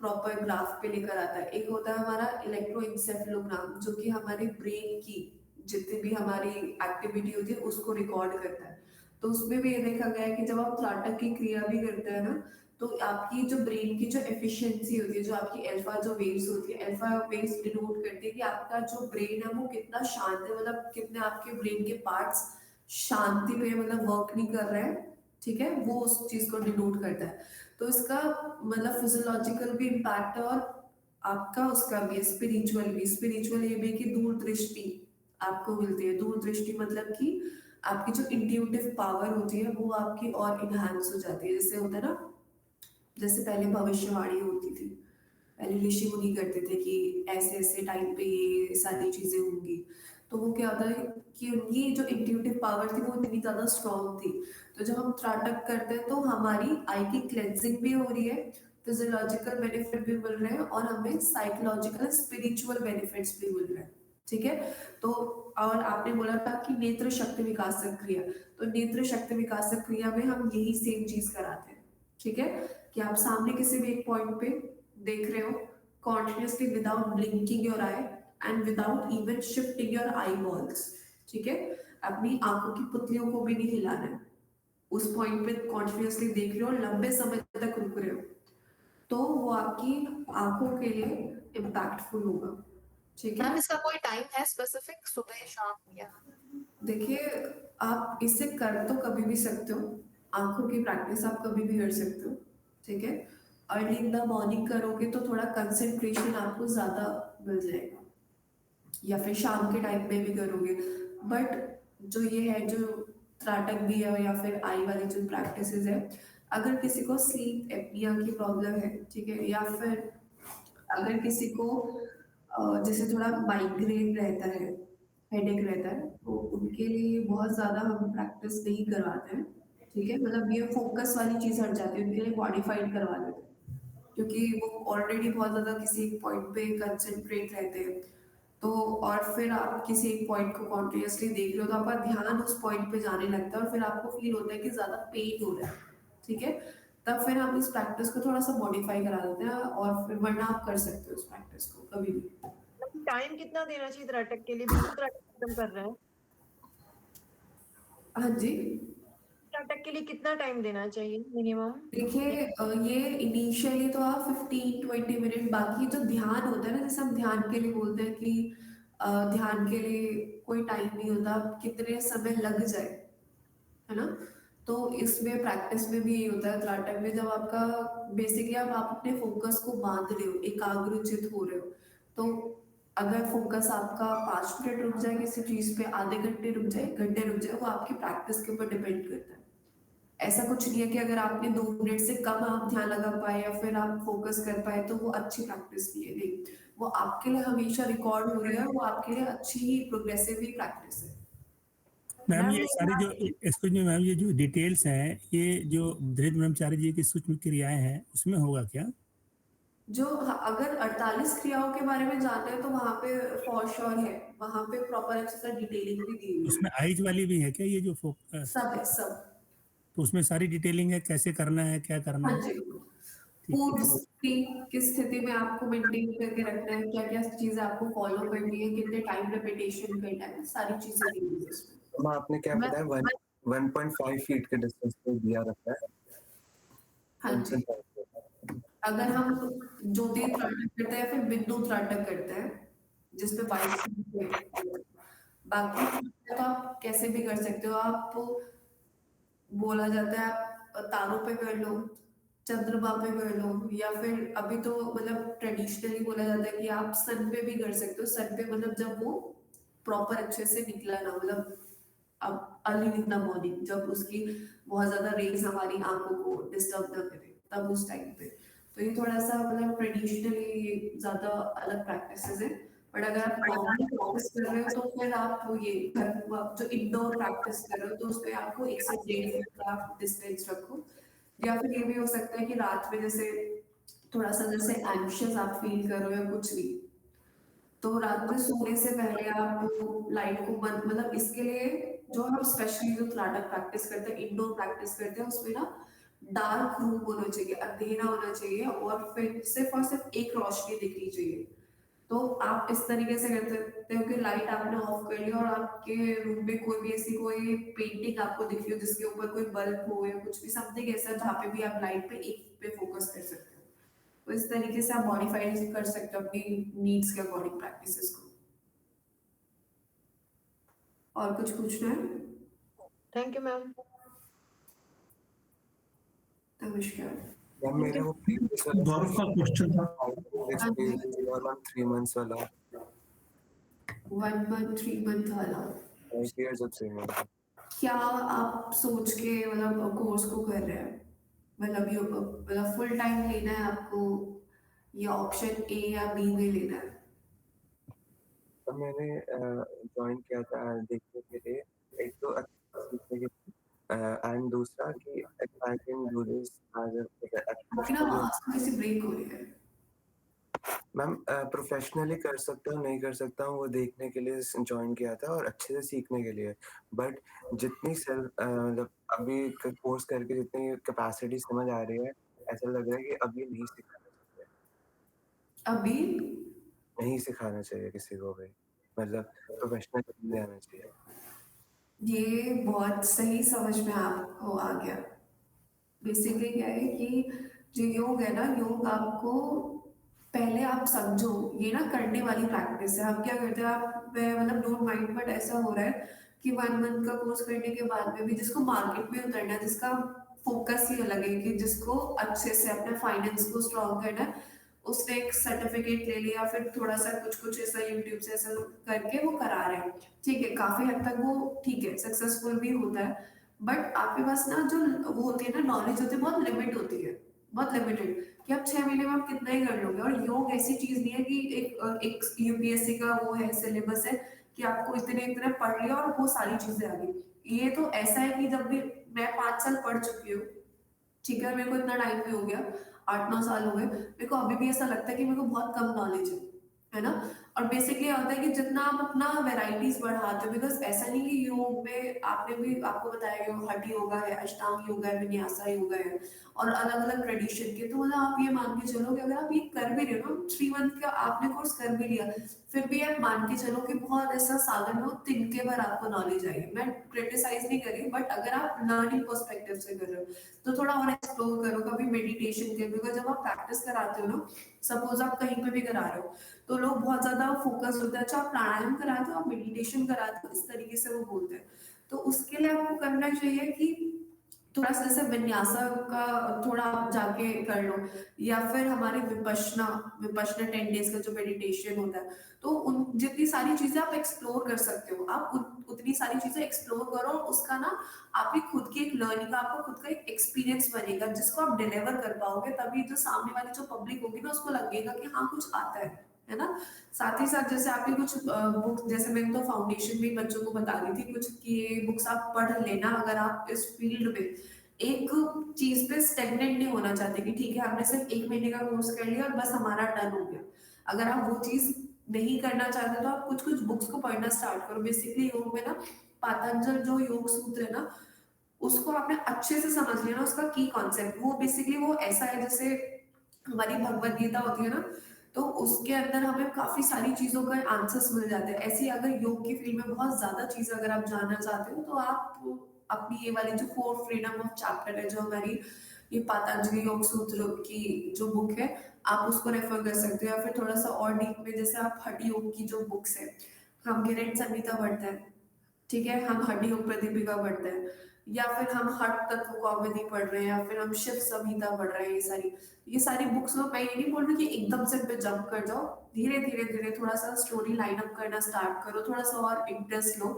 प्रॉपर ग्राफ पे लेकर आता है। एक होता है हमारा इलेक्ट्रोइंसेफेलोग्राम जो कि हमारे ब्रेन की जितनी भी हमारी एक्टिविटी होती है उसको रिकॉर्ड करता है। तो उसमें भी ये देखा गया है कि जब आप त्राटक की क्रिया भी करते हैं ना तो आपकी जो ब्रेन की जो एफिशिएंसी होती है, जो आपकी अल्फा जो वेव्स होती है, अल्फा वेव्स डिनोट करती है कि आपका जो ब्रेन है वो कितना शांत है, मतलब कितने आपके ब्रेन के पार्ट्स शांति पे मतलब वर्क नहीं कर रहे हैं, ठीक है, वो उस चीज को डिनोट करता है। तो इसका मतलब फिजियोलॉजिकल भी इम्पैक्ट है और आपका उसका भी स्पिरिचुअल ये भी कि दूरदृष्टि आपको मिलती है। दूरदृष्टि मतलब कि आपकी जो इंट्यूटिव पावर होती है वो आपकी और इनहांस हो जाती है। जैसे होता है ना, जैसे पहले भविष्यवाणी होती थी, पहले ऋषि मुनि करते थे कि ऐसे ऐसे टाइम पे ये सारी चीजें होंगी, तो वो क्या होता है कि उनकी जो इंट्यूटिव पावर थी वो इतनी ज्यादा स्ट्रांग थी। तो जब हम त्राटक करते हैं तो हमारी आई की क्लेंजिंग भी हो रही है, फिजियोलॉजिकल बेनिफिट भी मिल रहे हैं और हमें साइकोलॉजिकल स्पिरिचुअल बेनिफिट्स भी मिल रहे हैं, ठीक है। तो और आपने बोला था कि नेत्र शक्ति विकासक क्रिया, तो नेत्र शक्ति विकासक क्रिया में हम यही सेम चीज कराते हैं, ठीक है, कि आप सामने किसी भी एक पॉइंट पे देख रहे हो continuously without blinking your I and without even shifting your I balls, ठीक है, अपनी आंखों की पुतलियों को भी नहीं हिलाना है, उस पॉइंट पे कॉन्टिन्यूसली देख रहे हो और लंबे समय तक रुक रहे हो, तो वो आपकी आंखों के लिए इम्पैक्टफुल होगा, ठीक है। मैम इसका कोई टाइम है स्पेसिफिक, सुबह शाम या? देखिए, आप इसे कर तो कभी भी सकते हो, आंखों की प्रैक्टिस आप कभी भी कर सकते हो, ठीक है। अर्ली इन द मॉर्निंग करोगे तो थोड़ा कंसंट्रेशन आपको ज्यादा मिल जाएगा, या फिर शाम के टाइम में भी करोगे। बट जो ये है, जो त्राटक भी है या फिर आई वाली जो प्रैक्टिसेस है, अगर किसी को स्लीप एपनिया की प्रॉब्लम है, ठीक है, या फिर अगर किसी को जैसे थोड़ा माइग्रेन रहता है, हेडेक रहता है, तो उनके लिए बहुत ज़्यादा हम प्रैक्टिस नहीं करवाते हैं, ठीक है, मतलब ये फोकस वाली चीज़ हट जाती है, उनके लिए मॉडिफाइड करवा देते हैं, क्योंकि वो ऑलरेडी बहुत ज़्यादा किसी एक पॉइंट पे कंसंट्रेट रहते हैं। तो और फिर आप किसी एक पॉइंट को कॉन्टिन्यूसली देख रहे हो तो आपका ध्यान उस पॉइंट पे जाने लगता है और फिर आपको फील होता है कि ज़्यादा पेन हो रहा है, ठीक है, तब फिर हम इस प्रैक्टिस को थोड़ा सा मॉडिफाई करा देते हैं और फिर वरना आप कर सकते हो इस प्रैक्टिस को कभी भी। टाइम कितना देना चाहिए त्राटक के लिए? बिल्कुल त्राटक खत्म कर रहे हैं। हाँ जी, त्राटक के लिए कितना टाइम देना चाहिए मिनिमम? देखिए ये इनिशियली तो आप 15-20 मिनट, बाकी जो ध्यान होता है ना, जैसे हम ध्यान के लिए बोलते हैं कि ध्यान के लिए कोई टाइम नहीं होता, आप कितने समय लग जाए, है ना, तो इसमें प्रैक्टिस में भी यही होता है त्राटक में, जब आपका बेसिकली आप अपने फोकस को बांध रहे हो, एकाग्रचित हो रहे हो, तो अगर फोकस आपका 5 मिनट रुक जाए किसी चीज पे, आधे घंटे रुक जाए, घंटे रुक जाए, वो आपकी प्रैक्टिस के ऊपर डिपेंड करता है। ऐसा कुछ नहीं है कि अगर आपने 2 मिनट से कम आप ध्यान लगा पाए या फिर आप फोकस कर पाए तो वो अच्छी प्रैक्टिस नहीं है, नहीं, वो आपके लिए हमेशा रिकॉर्ड हो रही है, वो आपके लिए अच्छी ही प्रोग्रेसिव ही प्रैक्टिस है। मैम ये सारी जो एक्सक्यूज मी मैम, ये जो डिटेल्स हैं, ये जो धृत ब्रह्मचारी जी की सूक्ष्म क्रियाएं हैं, उसमें होगा क्या? जो अगर 48 क्रियाओं के बारे में जानना है तो वहाँ पे फॉर श्योर है, वहाँ पे प्रॉपर अच्छे से डिटेलिंग भी दी हुई है। उसमें आइज वाली भी है क्या, ये जो सब है, सब। तो उसमें सारी डिटेलिंग है, कैसे करना है, क्या करना हाँ है? जी, पूर्व किस स्थिति में आपको मेंटेन करके रखना है, क्या क्या चीजें आपको फॉलो करनी है, कितने टाइम रिपीटेशन करना है, सारी चीजें दी हुई है इसमें। आपने क्या बताया, 1.5 फीट के डिस्टेंस पे दिया रखा है? हाँ जी, अगर हम ज्योति त्राटक करते हैं या फिर बिंदु त्राटक करते हैं जिसपे वाइट, बाकी तो आप कैसे भी कर सकते हो, आप बोला जाता है आप तारों पे कर लो, चंद्रमा पे कर लो, या फिर अभी तो मतलब ट्रेडिशनली बोला जाता है कि आप सन पे भी कर सकते हो। सन पे मतलब जब वो प्रॉपर अच्छे से निकला ना, मतलब अब अर्ली इन द मॉर्निंग, जब उसकी बहुत ज्यादा रेज हमारी आंखों को डिस्टर्ब ना करे, तब उस टाइम पे। तो ये थोड़ा सा मतलब ट्रेडिशनली ज्यादा अलग प्रैक्टिसेस है, बट अगर आप नॉर्मली प्रैक्टिस कर रहे हो तो फिर आप ये जो इंडोर प्रैक्टिस कर रहे हो तो उसमें आपको 1 से 1.5 फीट का आप डिस्टेंस रखो। या फिर ये भी हो सकता है कि रात में जैसे थोड़ा सा जैसे एंग्शियस आप फील कर रहे हो या कुछ भी, तो रात में सोने से पहले आप लाइट को बंद, मतलब इसके लिए जो हम स्पेशली जो त्राटक प्रैक्टिस करते हैं, इंडोर प्रैक्टिस करते हैं, उसमें ना डार्क रूम होना चाहिए, अंधेरा होना चाहिए और फिर सिर्फ और सिर्फ एक रोशनी दिखनी चाहिए। तो आप इस तरीके से कर सकते हो कि लाइट आपने ऑफ कर लिया और आपके रूम में कोई भी ऐसी कोई पेंटिंग आपको दिख रही हो जिसके ऊपर कोई बल्ब हो या कुछ भी समथिंग ऐसा जहाँ पे भी आप लाइट पे एक पे फोकस कर सकते हो। तो इस तरीके से आप मॉडिफाई कर सकते हो अपनी नीड्स के अकॉर्डिंग प्रैक्टिसेस को। और कुछ पूछना है? Thank you ma'am. नमस्कार। मैम मेरे वो previous वाला गौरव का क्वेश्चन था। experience और 3 months वाला 1 मंथ 3 मंथ वाला 5 years of same क्या आप सोच के मतलब कोर्स को कर रहे हैं? मतलब फुल टाइम लेना है आपको या ऑप्शन ए या बी में लेना है? तो मैंने ज्वाइन किया था देखने के लिए, एक तो अच्छा सीखने के लिए एंड दूसरा कि I can do this as आपकी ना आवाज थोड़ी सी ब्रेक हो रही है। मैम प्रोफेशनली कर सकता हूँ नहीं कर सकता हूँ वो देखने के लिए ज्वाइन किया था और अच्छे से सीखने के लिए, बट जितनी मतलब अभी कोर्स करके जितनी कैपेसिटी समझ आ रही है, ऐसा लग रहा है कि अभी नहीं सिखाना चाहिए। अभी नहीं सिखाना चाहिए किसी को भी, मतलब प्रोफेशनल आना चाहिए। ये बहुत सही समझ में आपको आ गया। बेसिकली क्या है कि जो योग है ना, योग आपको पहले आप समझो ये ना करने वाली प्रैक्टिस है। हम क्या करते हैं, आप मैं मतलब डोंट माइंड, बट ऐसा हो रहा है कि 1 मंथ का कोर्स करने के बाद में भी जिसको मार्केट में उतरना है, जिसका फोकस ही अलग है कि जिसको अच्छे से अपने फाइनेंस को स्ट्रॉन्ग करना है, उसने एक सर्टिफिकेट ले लिया, फिर थोड़ा सा कुछ कुछ ऐसा यूट्यूब से ऐसा करके वो करा रहे हैं। ठीक है, काफी हद तक वो ठीक है, सक्सेसफुल भी होता है, बट आपके पास ना जो वो होती है ना, नॉलेज होती है, बहुत लिमिट होती है, बहुत लिमिटेड, कि आप 6 महीने में आप कितना ही कर लोगे। और योग ऐसी चीज नहीं है कि एक यूपीएससी का वो है सिलेबस है कि आपको इतने इतने पढ़ लिया और वो सारी चीजें आ गई। ये तो ऐसा है कि जब भी मैं 5 साल पढ़ चुकी हूँ, ठीक है, मेरे को इतना टाइम भी हो गया, 8-9 साल हो गए, मेरे को अभी भी ऐसा लगता है कि मेरे को बहुत कम नॉलेज है ना। और बेसिकली होता है कि जितना आप अपना वेराइटीज बढ़ाते हो, बिकॉज ऐसा नहीं कि योग में आपने भी आपको बताया योग हठ योगा है, अष्टांग योगा है, विन्यासा योगा है, और अलग अलग ट्रेडिशन के। तो मतलब आप ये मान के चलो कि अगर आप ये कर भी रहे हो ना, 3 मंथ का आपने कोर्स कर भी लिया, फिर भी आप मान के चलो कि बहुत ऐसा साधन हो, तिनके भर आपको नॉलेज आएगी। मैं क्रिटिसाइज नहीं कर रही, बट अगर आप लर्निंग पर्सपेक्टिव से कर रहे हो तो थोड़ा और एक्सप्लोर करो, कभी मेडिटेशन के, बिकॉज जब आप प्रैक्टिस कराते हो ना, सपोज आप कहीं पे भी करा रहे हो तो लोग बहुत ज्यादा फोकस होते हैं, अच्छा आप प्राणायाम कराते हो, आप मेडिटेशन कराते हो, इस तरीके से वो बोलते हैं। तो उसके लिए आपको करना चाहिए कि थोड़ा सा जैसे विन्यासा का थोड़ा आप जाके कर लो, या फिर हमारे विपश्यना विपश्यना 10 डेज का जो मेडिटेशन होता है, तो उन जितनी सारी चीजें आप एक्सप्लोर कर सकते हो, आप उतनी सारी चीजें एक्सप्लोर करो, और उसका ना आपकी खुद की एक लर्निंग, आपको खुद का एक एक्सपीरियंस बनेगा जिसको आप डिलीवर कर पाओगे। तभी जो सामने वाली जो पब्लिक होगी ना, उसको लगेगा कि हाँ कुछ आता है ना। साथ ही साथ जैसे आपके कुछ बुक, जैसे मैंने तो फाउंडेशन में बच्चों को बता दी थी कुछ कि ये बुक्स आप पढ़ लेना, अगर आप इस फील्ड में एक चीज पे स्टेगनेंट नहीं होना चाहते कि ठीक है हमने सिर्फ 1 महीने का कोर्स कर लिया और बस हमारा डन हो गया। अगर आप वो चीज नहीं करना चाहते तो आप कुछ कुछ बुक्स को पढ़ना स्टार्ट करो। बेसिकली योग में ना पातंजल जो योग सूत्र है ना, उसको आपने अच्छे से समझ लिया ना, उसका की कॉन्सेप्ट, वो बेसिकली वो ऐसा है जैसे हमारी भगवत गीता होती है ना, तो उसके अंदर हमें काफी सारी चीजों का आंसर्स मिल जाते हैं। ऐसी अगर योग की फील्ड में बहुत ज्यादा चीज अगर आप जानना चाहते हो तो आप अपनी ये वाली जो 4 फ्रीडम ऑफ चैप्टर है, जो हमारी ये पतंजलि योग सूत्र की जो बुक है, आप उसको रेफर कर सकते हो। या फिर थोड़ा सा और डीप में जैसे आप हठ योग की जो बुक्स है, हम किरण संहिता पढ़ते हैं, ठीक है, हम हड्डी योग प्रदीपिका पढ़ते हैं, या फिर हम हठ तत्व कौमुदी पढ़ रहे हैं, या फिर हम शिव संहिता पढ़ रहे हैं, ये सारी बुक्स में मैं ये नहीं बोल रही कि एकदम से पे जंप कर जाओ, धीरे धीरे धीरे थोड़ा सा स्टोरी लाइन अप करना स्टार्ट करो, थोड़ा सा और इंटरेस्ट लो।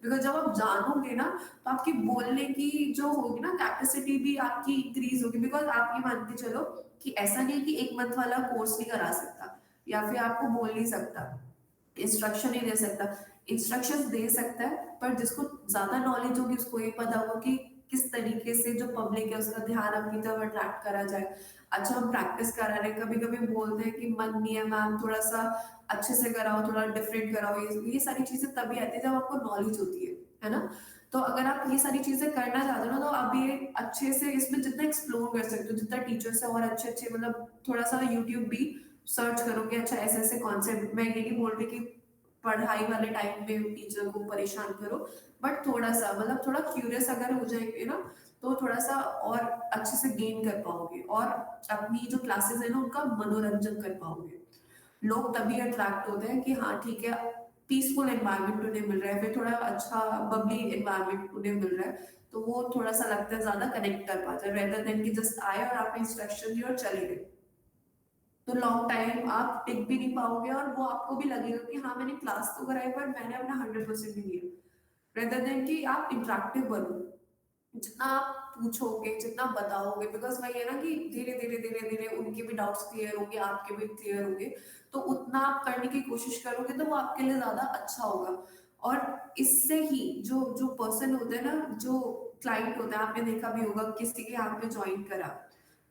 बिकॉज जब आप जानोगे ना तो आपकी बोलने की जो होगी ना कैपेसिटी भी आपकी इंक्रीज होगी। बिकॉज आप ये मान के चलो कि ऐसा नहीं कि 1 मंथ वाला कोर्स नहीं करा सकता, या फिर आपको बोल नहीं सकता, इंस्ट्रक्शन नहीं दे सकता, इंस्ट्रक्शंस दे सकता है, पर जिसको ज्यादा नॉलेज होगी उसको ये पता होगा कि किस तरीके से जो पब्लिक है उसका ध्यान अपनी तरफ अट्रैक्ट करा जाए। अच्छा हम प्रैक्टिस करा रहे हैं, कभी कभी बोलते हैं कि मन नहीं है मैम, थोड़ा सा अच्छे से कराओ, थोड़ा डिफरेंट कराओ, ये सारी चीजें तभी आती है जब आपको नॉलेज होती है ना। तो अगर आप ये सारी चीजें करना चाहते हो ना, तो आप ये अच्छे से इसमें जितना एक्सप्लोर कर सकते हो, जितना टीचर से और अच्छे अच्छे, मतलब थोड़ा सा यूट्यूब भी सर्च करोगे, अच्छा ऐसे ऐसे कॉन्सेप्ट, मैं ये नहीं बोल रही कि पढ़ाई वाले टाइम में टीचर को परेशान करो, बट थोड़ा सा मतलब थोड़ा क्यूरियस अगर हो जाएंगे ना, तो थोड़ा सा और अच्छे से गेन कर पाओगे, और अपनी जो क्लासेस है ना उनका मनोरंजन कर पाओगे। लोग तभी अट्रैक्ट होते हैं कि हाँ ठीक है पीसफुल एनवायरनमेंट उन्हें मिल रहा है, फिर थोड़ा अच्छा बबली एनवायरनमेंट उन्हें मिल रहा है, तो वो थोड़ा सा लगता है ज्यादा कनेक्ट कर पाते हैं, रेदर देन कि जस्ट आए और आपने इंस्ट्रक्शन दी और चले गए। तो लॉन्ग टाइम आप टिक भी नहीं पाओगे और वो आपको भी लगेगा कि हाँ मैंने क्लास तो कराई पर मैंने अपना 100% भी दिया, रेदर देन कि आप इंटरेक्टिव बनो, जितना आप पूछोगे जितना बताओगे, बिकॉज वही है ना कि धीरे धीरे धीरे धीरे उनके भी डाउट्स क्लियर होंगे, आपके भी क्लियर होंगे, तो उतना आप करने की कोशिश करोगे तो वो आपके लिए ज्यादा अच्छा होगा। और इससे ही जो जो पर्सन होते हैं ना, जो क्लाइंट होता है, आपने देखा भी होगा किसी के यहाँ पे ज्वाइन करा,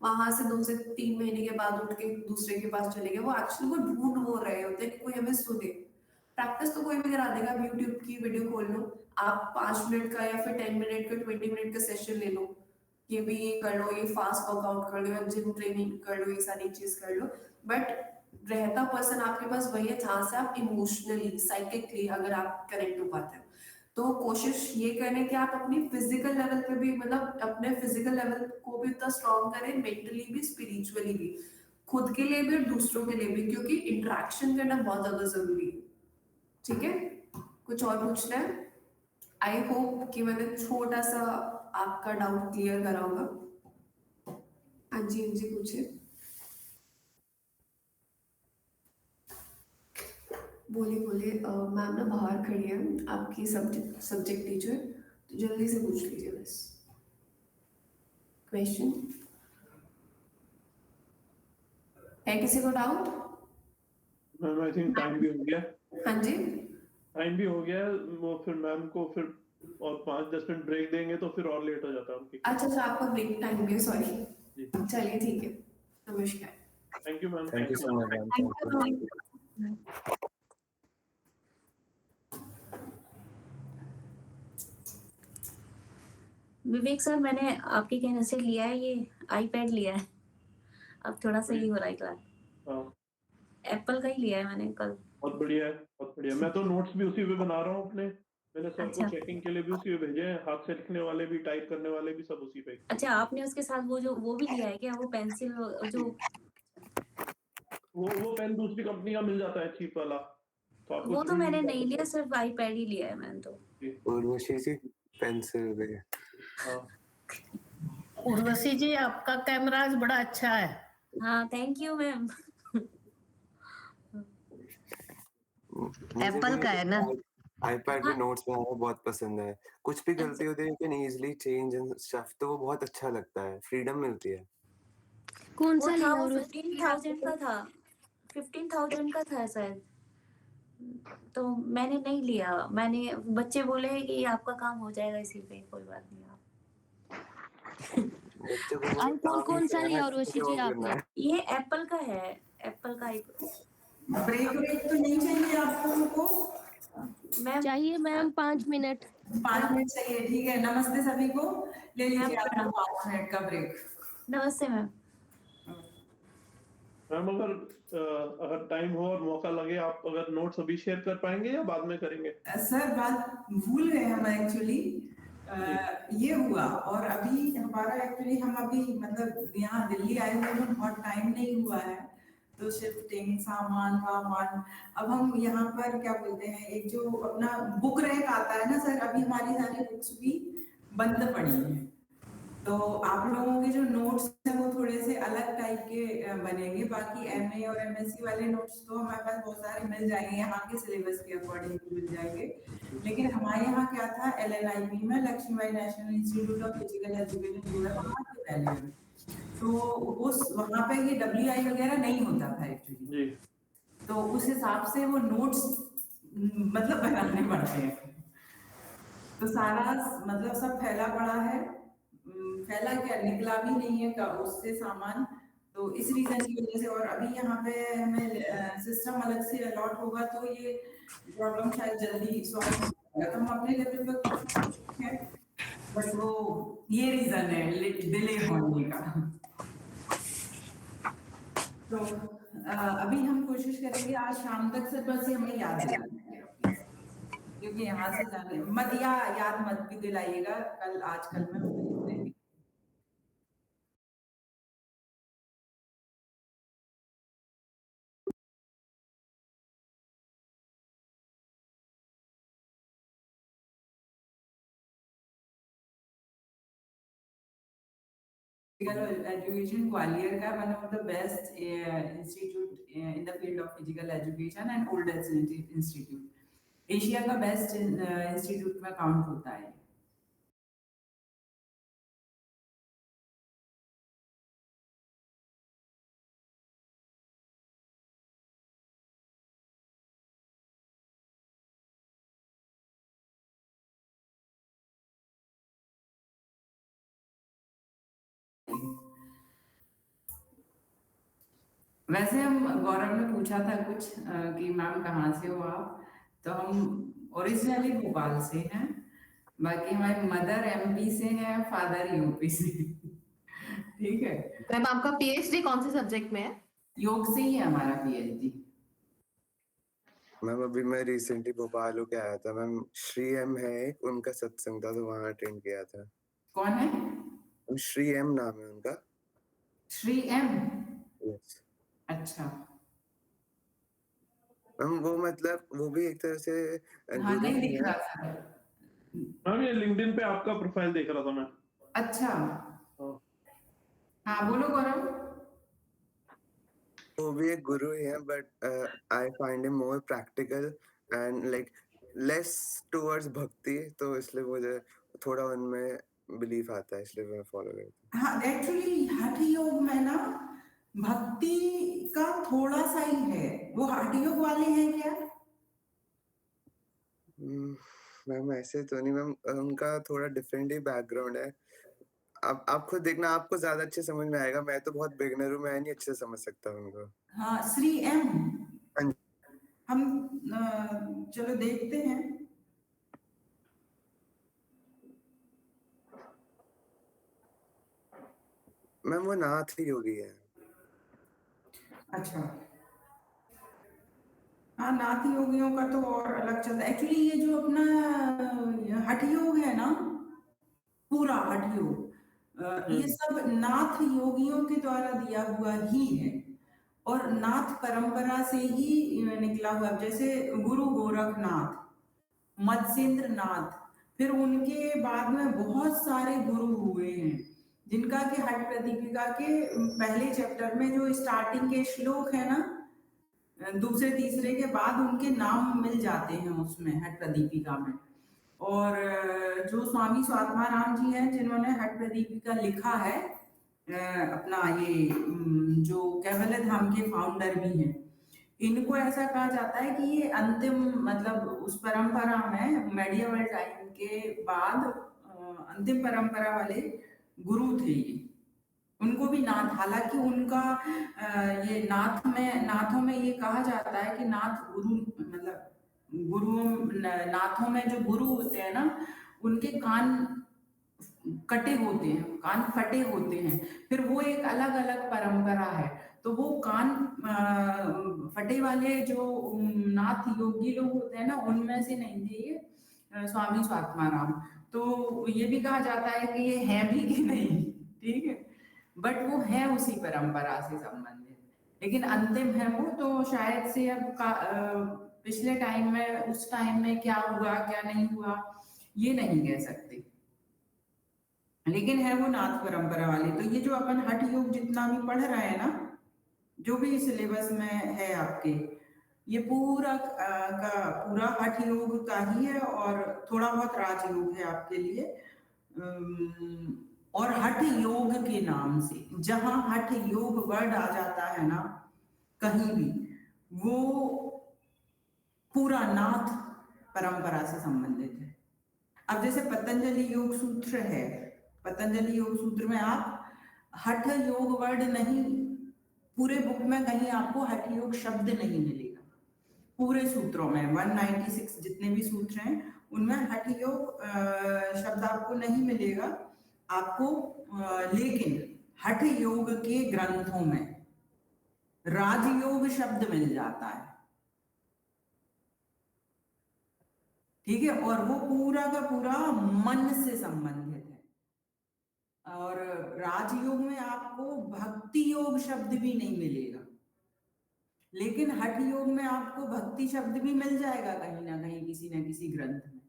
वहां से 2 से 3 महीने के बाद उठ के दूसरे के पास चले गए, वो एक्चुअली वो ढूंढ वो रहे होते हैं कि कोई हमें सुने। प्रैक्टिस तो कोई भी करा देगा, आप यूट्यूब की वीडियो खोल लो, आप 5 मिनट का या फिर 10 मिनट का 20 मिनट का सेशन ले लो, ये भी ये कर लो, ये फास्ट वर्कआउट कर लो या जिम ट्रेनिंग कर लो, ये सारी चीज कर लो, बट रहता पर्सन आपके पास वही है जहां से आप इमोशनली साइकिकली अगर आप कनेक्ट हो पाते हैं। तो कोशिश ये करें कि आप अपनी फिजिकल लेवल पे भी, मतलब अपने फिजिकल लेवल को भी उतना स्ट्रॉन्ग करें, मेंटली भी स्पिरिचुअली भी, खुद के लिए भी और दूसरों के लिए भी, क्योंकि इंटरेक्शन करना बहुत ज्यादा जरूरी है। ठीक है, कुछ और पूछना है? आई होप कि मैंने छोटा सा आपका डाउट क्लियर करा होगा। हाँ जी, हाँ जी, पूछिए, बोलिए बोलिए। मैम ना बाहर खड़ी है, आपकी सब्जेक्ट टीचर, तो जल्दी से पूछ लीजिए बस क्वेश्चन। है किसी को doubt? Ma'am I think time भी हो गया। हाँ जी, टाइम भी हो गया, वो फिर मैम को फिर और 5-10 मिनट ब्रेक देंगे तो फिर और लेट हो जाता है उनकी। अच्छा अच्छा, आपका ब्रेक टाइम भी है, सॉरी। जी, चलिए ठीक है, नमस्कार। Thank you ma'am. Thank you so much ma'am, thank you. Vivek sir, मैंने आपके कहने से लिया है, ये आईपैड लिया है, अब थोड़ा सही हो रहा है क्लास। हाँ, एप्पल का ही लिया है मैंने कल। बहुत बढ़िया है, बहुत बढ़िया। मैं तो नोट्स भी उसी पे बना रहा हूँ अपने, मैंने सर को अच्छा चेकिंग के लिए भी उसी पे भेजे हैं, हाथ से लिखने वाले भी, टाइप करने वाले भी, सब उसी पे। अच्छा, आपने उसके साथ वो भी लिया है क्या, वो पेंसिल जो? वो पेन दूसरी कंपनी का मिल जाता है चीप वाला, तो आपको वो तो जरूरी मैंने नहीं नहीं लिया, है। सिर्फ आईपैड ही लिया है मैंने तो। उर्वशी जी, पेंसिल भी। हाँ, उर्वशी जी, आपका कैमरा आज बड़ा अच्छा है। हाँ, थैंक यू मैम। मुझे एप्पल भी का है ना? आईपैड पे हाँ, नोट्स बनाना बहुत पसंद है। कुछ भी अच्छा, गलती होती है, you can easily change and stuff, तो वो बहुत अच्छा लगता है, फ्रीडम मिलती है। कौन वो सा था, लिया वो उर्वशी जी 15,000 आपने? का था, 15,000 का था शायद, तो मैंने नहीं लिया। मैंने, बच्चे बोले कि आपका काम हो जाएगा इसी पे, कोई बात नहीं आप। बच्चे को वो आईफोन काम नहीं कौन सा करना लिया है, उर्वशी जो जी करना आपने? है। ये एप्पल का है, एप्पल का ब्रेक ब्रेक तो नहीं चाहिए आप लोगों को? मैम। चाहिए मैम, 5 मिनट। 5 मिनट चाहिए, ठीक है। नमस्ते सभी को, ले मैम लीजिए आपका प्रणाम। 5 मिनट का ब्रेक। नमस्ते मैम। मैम अगर टाइम हो और मौका लगे, आप अगर नोट्स अभी शेयर कर पाएंगे या बाद में करेंगे? सर बात भूल गए हम एक्चुअली, ये हुआ, और अभी हमारा एक्चुअली हम अभी मतलब यहाँ दिल्ली आए हुए हैं, बहुत टाइम नहीं हुआ है, तो शिफ्टिंग सामान वामान, अब हम यहाँ पर क्या बोलते हैं, एक जो अपना बुक रैक आता है ना सर, अभी हमारी सारी बुक्स भी बंद पड़ी हैं, तो आप लोगों के जो नोट्स हैं वो थोड़े से अलग टाइप के बनेंगे। बाकी एमए और एमएससी वाले नोट्स तो हमारे पास बहुत सारे मिल जाएंगे, यहाँ के सिलेबस के अकॉर्डिंग मिल जाएंगे, लेकिन हमारे यहाँ क्या था, एलएनआईपी में Lakshmibai national institute of physical education जो है वहाँ के पहले में, तो उस वहाँ पे ये डब्ल्यूआई वगैरह नहीं होता था एक्चुअली, तो उस हिसाब से वो नोट्स मतलब बनाने पड़ते हैं, तो सारा मतलब सब फैला पड़ा है, फैला क्या, निकला भी नहीं है का उससे सामान, तो इस रीजन की वजह से, और अभी यहाँ पे हमें सिस्टम अलग से अलॉट होगा तो ये प्रॉब्लम शायद जल्दी सॉल्व हो जाएगा, तो हम अपने लेवल पर है, बट वो ये रीजन है डिले होने का। तो अभी हम कोशिश करेंगे आज शाम तक से, बस हमें याद दिलाएंगे, क्योंकि यहाँ से जाने मत याद मत भी दिलाइएगा, कल आजकल में Physical education ग्वालियर का one of the best institute in the field of physical education and oldest institute. Asia का बेस्ट इंस्टीट्यूट में काउंट होता है। वैसे हम गौरव ने पूछा था कुछ कि मैम कहाँ से हो आप, तो हम ओरिजिनली भोपाल से हैं, बाकी हमारी मदर एमपी से है, फादर यूपी से। ठीक है मैम, आपका पीएचडी कौन से सब्जेक्ट में है? योग से ही है हमारा पीएचडी। मैम अभी मैं रिसेंटली भोपाल होके आया था मैम, श्री एम है उनका सत्संग था तो वहाँ अटेंड किया था। कौन है? श्री एम नाम है उनका। श्री एम? यस। अच्छा मैम वो मतलब वो भी एक तरह से हाँ, नहीं दिख रहा था मैम, ये लिंक्डइन पे आपका प्रोफाइल देख रहा था मैं। अच्छा हाँ बोलो गौरव। वो भी एक गुरु ही है but I find him more practical and like less towards भक्ति, तो इसलिए मुझे थोड़ा उनमें बिलीफ आता है, इसलिए मैं फॉलो करता हूँ। हाँ एक्चुअली हठ योग में ना भक्ति का थोड़ा सा ही है। वो हठ योग वाले हैं क्या? मैम ऐसे तो नहीं मैम, उनका थोड़ा डिफरेंट ही बैकग्राउंड है। आप खुद देखना, आपको ज्यादा अच्छे समझ में आएगा। मैं तो बहुत बिगिनर हूँ, मैं नहीं अच्छे से समझ सकता उनको। हाँ श्री एम। हाँ हम चलो देखते हैं। मैम वो नाथ योगी है। अच्छा हाँ नाथ योगियों का तो और अलग चलता है। एक्चुअली ये जो अपना हठ योग है ना, पूरा हठ योग ये सब नाथ योगियों के द्वारा दिया हुआ ही है और नाथ परंपरा से ही निकला हुआ। जैसे गुरु गोरखनाथ, मत्स्येंद्र नाथ, फिर उनके बाद में बहुत सारे गुरु हुए हैं जिनका कि हठ प्रदीपिका के पहले चैप्टर में जो स्टार्टिंग के श्लोक है ना, दूसरे तीसरे के बाद उनके नाम मिल जाते हैं उसमें हठ प्रदीपिका में। और जो स्वामी स्वात्माराम जी हैं जिन्होंने हठ प्रदीपिका लिखा है, अपना ये जो कैवल्य धाम के फाउंडर भी हैं, इनको ऐसा कहा जाता है कि ये अंतिम मतलब उस परंपरा में मेडिएवल टाइम के बाद अंतिम परंपरा वाले गुरु थे ये। उनको भी नाथ, हालांकि उनका ये नाथों में ये कहा जाता है कि नाथ गुरु मतलब गुरुओं नाथों में जो गुरु होते हैं ना, उनके कान कटे होते हैं, कान फटे होते हैं, फिर वो एक अलग अलग परंपरा है। तो वो कान फटे वाले जो नाथ योगी लोग होते हैं ना, उनमें से नहीं थे ये स्वामी स्वात्माराम। तो ये भी कहा जाता है कि ये है भी कि नहीं, ठीक है, बट वो है उसी परंपरा से संबंधित, लेकिन अंतिम है वो। तो शायद से अब पिछले टाइम में उस टाइम में क्या हुआ क्या नहीं हुआ ये नहीं कह सकते, लेकिन है वो नाथ परंपरा वाले। तो ये जो अपन हठ योग जितना भी पढ़ रहे हैं ना, जो भी सिलेबस में है आपके, ये पूरा का पूरा हठ योग का ही है और थोड़ा बहुत राजयोग है आपके लिए। और हठ योग के नाम से जहां हठ योग वर्ड आ जाता है ना कहीं भी, वो पूरा नाथ परंपरा से संबंधित है। अब जैसे पतंजलि योग सूत्र है, पतंजलि योग सूत्र में आप हठ योग वर्ड नहीं, पूरे बुक में कहीं आपको हठ योग शब्द नहीं मिलेगा। पूरे सूत्रों में 196 जितने भी सूत्र हैं उनमें हठ योग शब्द आपको नहीं मिलेगा आपको, लेकिन हठ योग के ग्रंथों में राजयोग शब्द मिल जाता है, ठीक है, और वो पूरा का पूरा मन से संबंधित है। और राजयोग में आपको भक्ति योग शब्द भी नहीं मिलेगा, लेकिन हठ योग में आपको भक्ति शब्द भी मिल जाएगा कहीं ना कहीं किसी न किसी ग्रंथ में।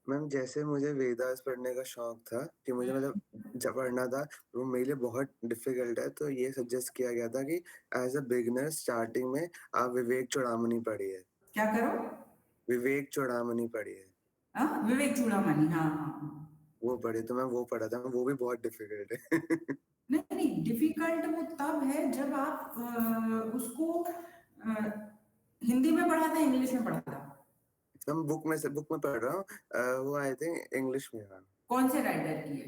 मैम जैसे मुझे वेदास पढ़ने का शौक था कि मुझे मतलब जब पढ़ना था वो मेरे लिए बहुत डिफिकल्ट है, तो ये सजेस्ट किया गया था कि एज अ बिगिनर स्टार्टिंग में आप विवेक चूड़ामणि पढ़िए। क्या करो? विवेक चूड़ामणि पढ़िए। विवेक चूड़ामणि, हाँ हाँ। वो पढ़े तो मैं वो पढ़ा था, वो भी बहुत डिफिकल्ट है। नहीं, डिफिकल्ट वो तब है जब आप उसको हिंदी में पढ़ा था, इंग्लिश में पढ़ा था? हम बुक में पढ़ रहा हूँ। वो आई थिंक इंग्लिश में है। कौन से राइटर की है?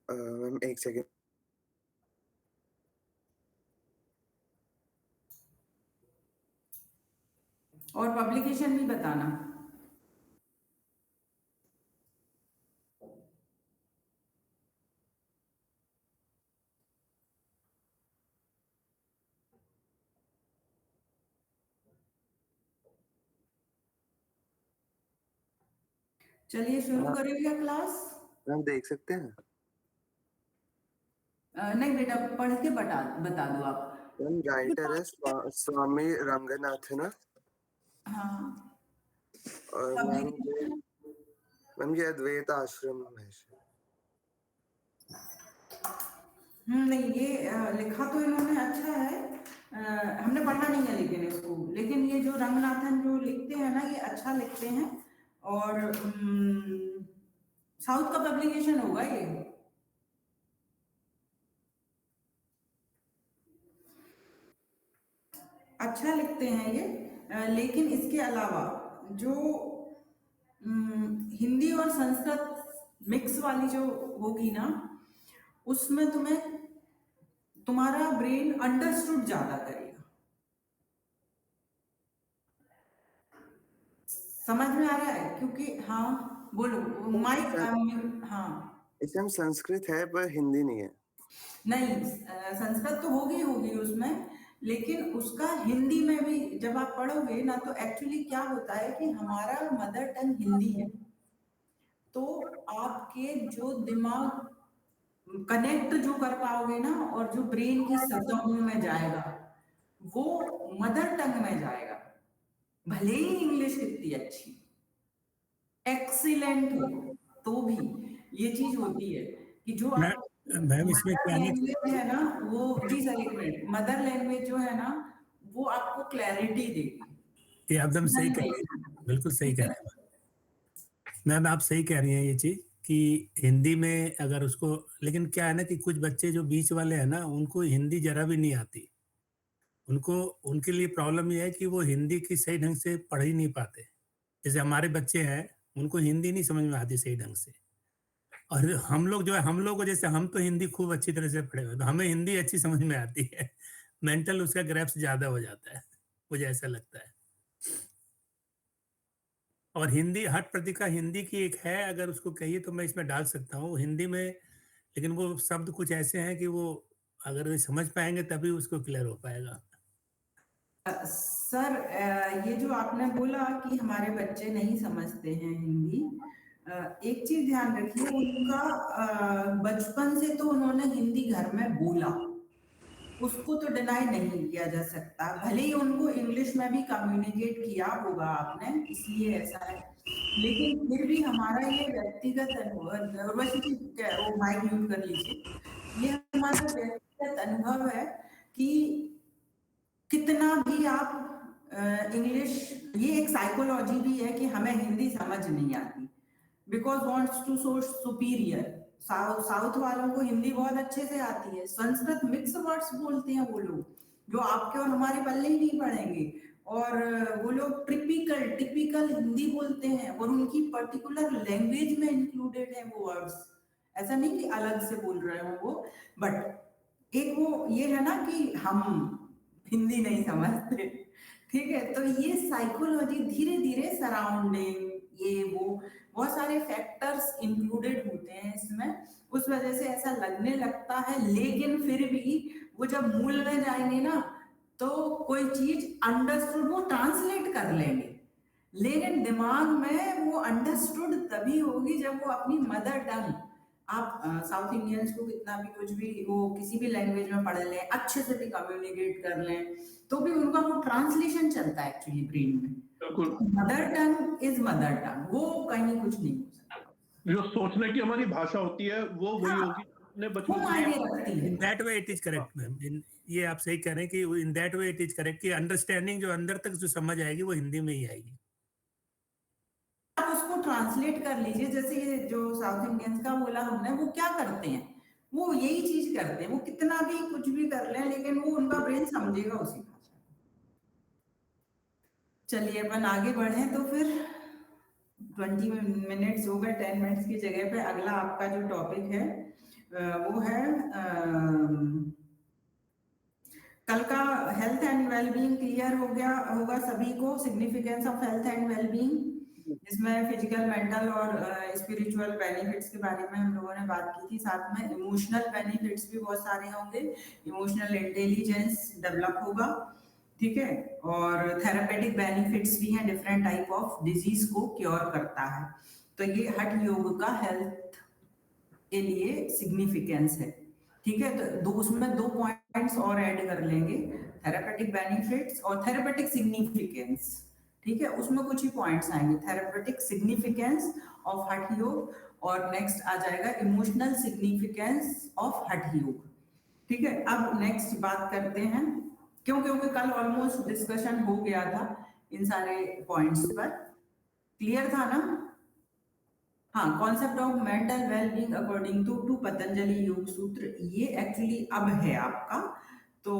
मैम एक सेकेंड। और पब्लिकेशन भी बताना। चलिए शुरू करेंगे क्लास। मैम देख सकते हैं? नहीं बेटा, पढ़ के बता दो आप। मैम राइटर है स्वामी रंगनाथन। हाँ। और मैम ये अद्वैत आश्रम है। नहीं, ये लिखा तो इन्होंने अच्छा है। हमने पढ़ा नहीं है लेकिन इसको, लेकिन ये जो रंगनाथन जो लिखते हैं ना, ये अच्छा लिखते हैं। और साउथ का पब्लिकेशन होगा ये। अच्छा लिखते हैं ये। लेकिन इसके अलावा जो हिंदी और संस्कृत मिक्स वाली जो होगी ना, उसमें तुम्हारा ब्रेन अंडरस्टूड ज्यादा करेगा। समझ में आ रहा है? क्योंकि हाँ बोलो माइक। हाँ इसमें संस्कृत है पर हिंदी नहीं है। नहीं, संस्कृत तो होगी उसमें, लेकिन उसका हिंदी में भी जब आप पढ़ोगे ना, तो एक्चुअली क्या होता है कि हमारा मदर टंग हिंदी है, तो आपके जो दिमाग कनेक्ट जो कर पाओगे ना, और जो ब्रेन की सतहों में जाएगा, वो मदर टंग में जाएगा। भले ही इंग्लिश कितनी अच्छी एक्सीलेंट हो, तो भी ये चीज होती है कि जो आप मैम इसमें क्या लैंग्वेज है ना, वो जी सर एक मिनट, मदर लैंग्वेज जो है ना, वो आपको क्लैरिटी देगी। ये एकदम सही कह रही है, बिल्कुल सही कह रहे हैं मैम, आप सही कह रही हैं ये चीज कि हिंदी में अगर उसको, लेकिन क्या है ना कि कुछ बच्चे जो बीच वाले हैं ना, उनको हिंदी जरा भी नहीं आती। उनके लिए प्रॉब्लम ये है कि वो हिंदी की सही ढंग से पढ़ ही नहीं पाते। जैसे हमारे बच्चे हैं, उनको हिंदी नहीं समझ में आती सही ढंग से। और हम लोग जो है, हम लोग को जैसे हम तो हिंदी खूब अच्छी तरह से पढ़े हुए, तो हमें हिंदी अच्छी समझ में आती है। मेंटल उसका ग्रैप्स ज्यादा हो जाता है, मुझे ऐसा लगता है। और हिंदी हट प्रतिका हिंदी की एक है, अगर उसको कहिए तो मैं इसमें डाल सकता हूँ हिंदी में, लेकिन वो शब्द कुछ ऐसे हैं कि वो अगर समझ पाएंगे तभी उसको क्लियर हो पाएगा। सर ये जो आपने बोला कि हमारे बच्चे नहीं समझते हैं हिंदी, एक चीज ध्यान रखिए, उनका बचपन से तो उन्होंने हिंदी घर में बोला, उसको तो डिनाई नहीं किया जा सकता। भले ही उनको इंग्लिश में भी कम्युनिकेट किया होगा आपने, इसलिए ऐसा है, लेकिन फिर भी हमारा ये व्यक्तिगत अनुभव, वो माइक म्यूट कर लीजिए, ये हमारा व्यक्तिगत अनुभव है कि कितना भी आप इंग्लिश, ये एक साइकोलॉजी भी है कि हमें हिंदी समझ नहीं आती, because wants to so superior. South वालों को हिंदी बहुत अच्छे से आती है, संस्कृत मिक्स वर्ड्स बोलते हैं वो लोग, जो आपके और हमारे पल्ले ही नहीं पड़ेंगे, और वो लोग टिपिकल हिंदी बोलते हैं, और उनकी पर्टिकुलर लैंग्वेज में इंक्लूडेड है वो वर्ड्स। ऐसा नहीं कि अलग से बोल रहे हो वो, बट एक वो ये है ना कि हम हिंदी नहीं समझते, ठीक है। तो ये साइकोलॉजी धीरे धीरे सराउंडिंग, ये वो बहुत सारे फैक्टर्स इंक्लूडेड होते हैं इसमें, उस वजह से ऐसा लगने लगता है। लेकिन फिर भी वो जब मूल में जाएंगे ना, तो कोई चीज अंडरस्टूड वो ट्रांसलेट कर लेंगे, लेकिन दिमाग में वो अंडरस्टूड तभी होगी जब वो अपनी मदर टंग आप साउथ इंडियंस को कितना भी कुछ भी वो किसी भी लैंग्वेज में पढ़ लें, अच्छे से भी कम्युनिकेट कर लें, तो भी उनका वो ट्रांसलेशन चलता है एक्चुअली ब्रेन में। Mother tongue is mother tongue, वो कहीं कुछ नहीं हो सकता। जो सोचने की हमारी भाषा होती है वो वही होगी अपने बचपन से। In that way it is correct ma'am, ये आप सही कह रहे हैं कि in that way it is correct कि अंडरस्टैंडिंग जो अंदर तक जो समझ आएगी वो हिंदी में ही आएगी। आप उसको ट्रांसलेट कर लीजिए, जैसे ये जो साउथ इंडियंस का बोला हमने, वो क्या करते हैं, वो यही चीज करते हैं, वो कितना भी कुछ भी कर लें लेकिन वो उनका ब्रेन समझेगा उसी भाषा। चलिए अपन आगे बढ़े, तो फिर 20 मिनट्स हो गए, 10 मिनट्स की जगह पे अगला आपका जो टॉपिक है वो है कल का हेल्थ एंड वेलबींग। क्लियर हो गया होगा सभी को significance of health and wellbeing, जिसमें फिजिकल, मेंटल और स्पिरिचुअल बेनिफिट्स के बारे में हम लोगों ने बात की थी। साथ में इमोशनल बेनिफिट्स भी बहुत सारे होंगे, इमोशनल इंटेलिजेंस डेवलप होगा, ठीक है, और थेरापेटिक बेनिफिट्स भी हैं, डिफरेंट टाइप ऑफ डिजीज को क्योर करता है। तो ये हठ योग का हेल्थ के लिए सिग्निफिकेंस है, ठीक है। तो उसमें 2 पॉइंट्स और ऐड कर लेंगे, थेरापेटिक बेनिफिट्स और थेरापेटिक सिग्निफिकेंस, ठीक है। उसमें कुछ ही पॉइंट्स आएंगे, थेरापेटिक सिग्निफिकेंस ऑफ हठ योग, और नेक्स्ट आ जाएगा इमोशनल सिग्निफिकेंस ऑफ हठ योग, ठीक है। अब नेक्स्ट बात करते हैं, क्योंकि कल ऑलमोस्ट डिस्कशन हो गया था इन सारे पॉइंट्स पर, क्लियर था ना। हाँ, concept of mental wellbeing according to Patanjali yoga sutra, ये एक्चुअली अब है आपका। तो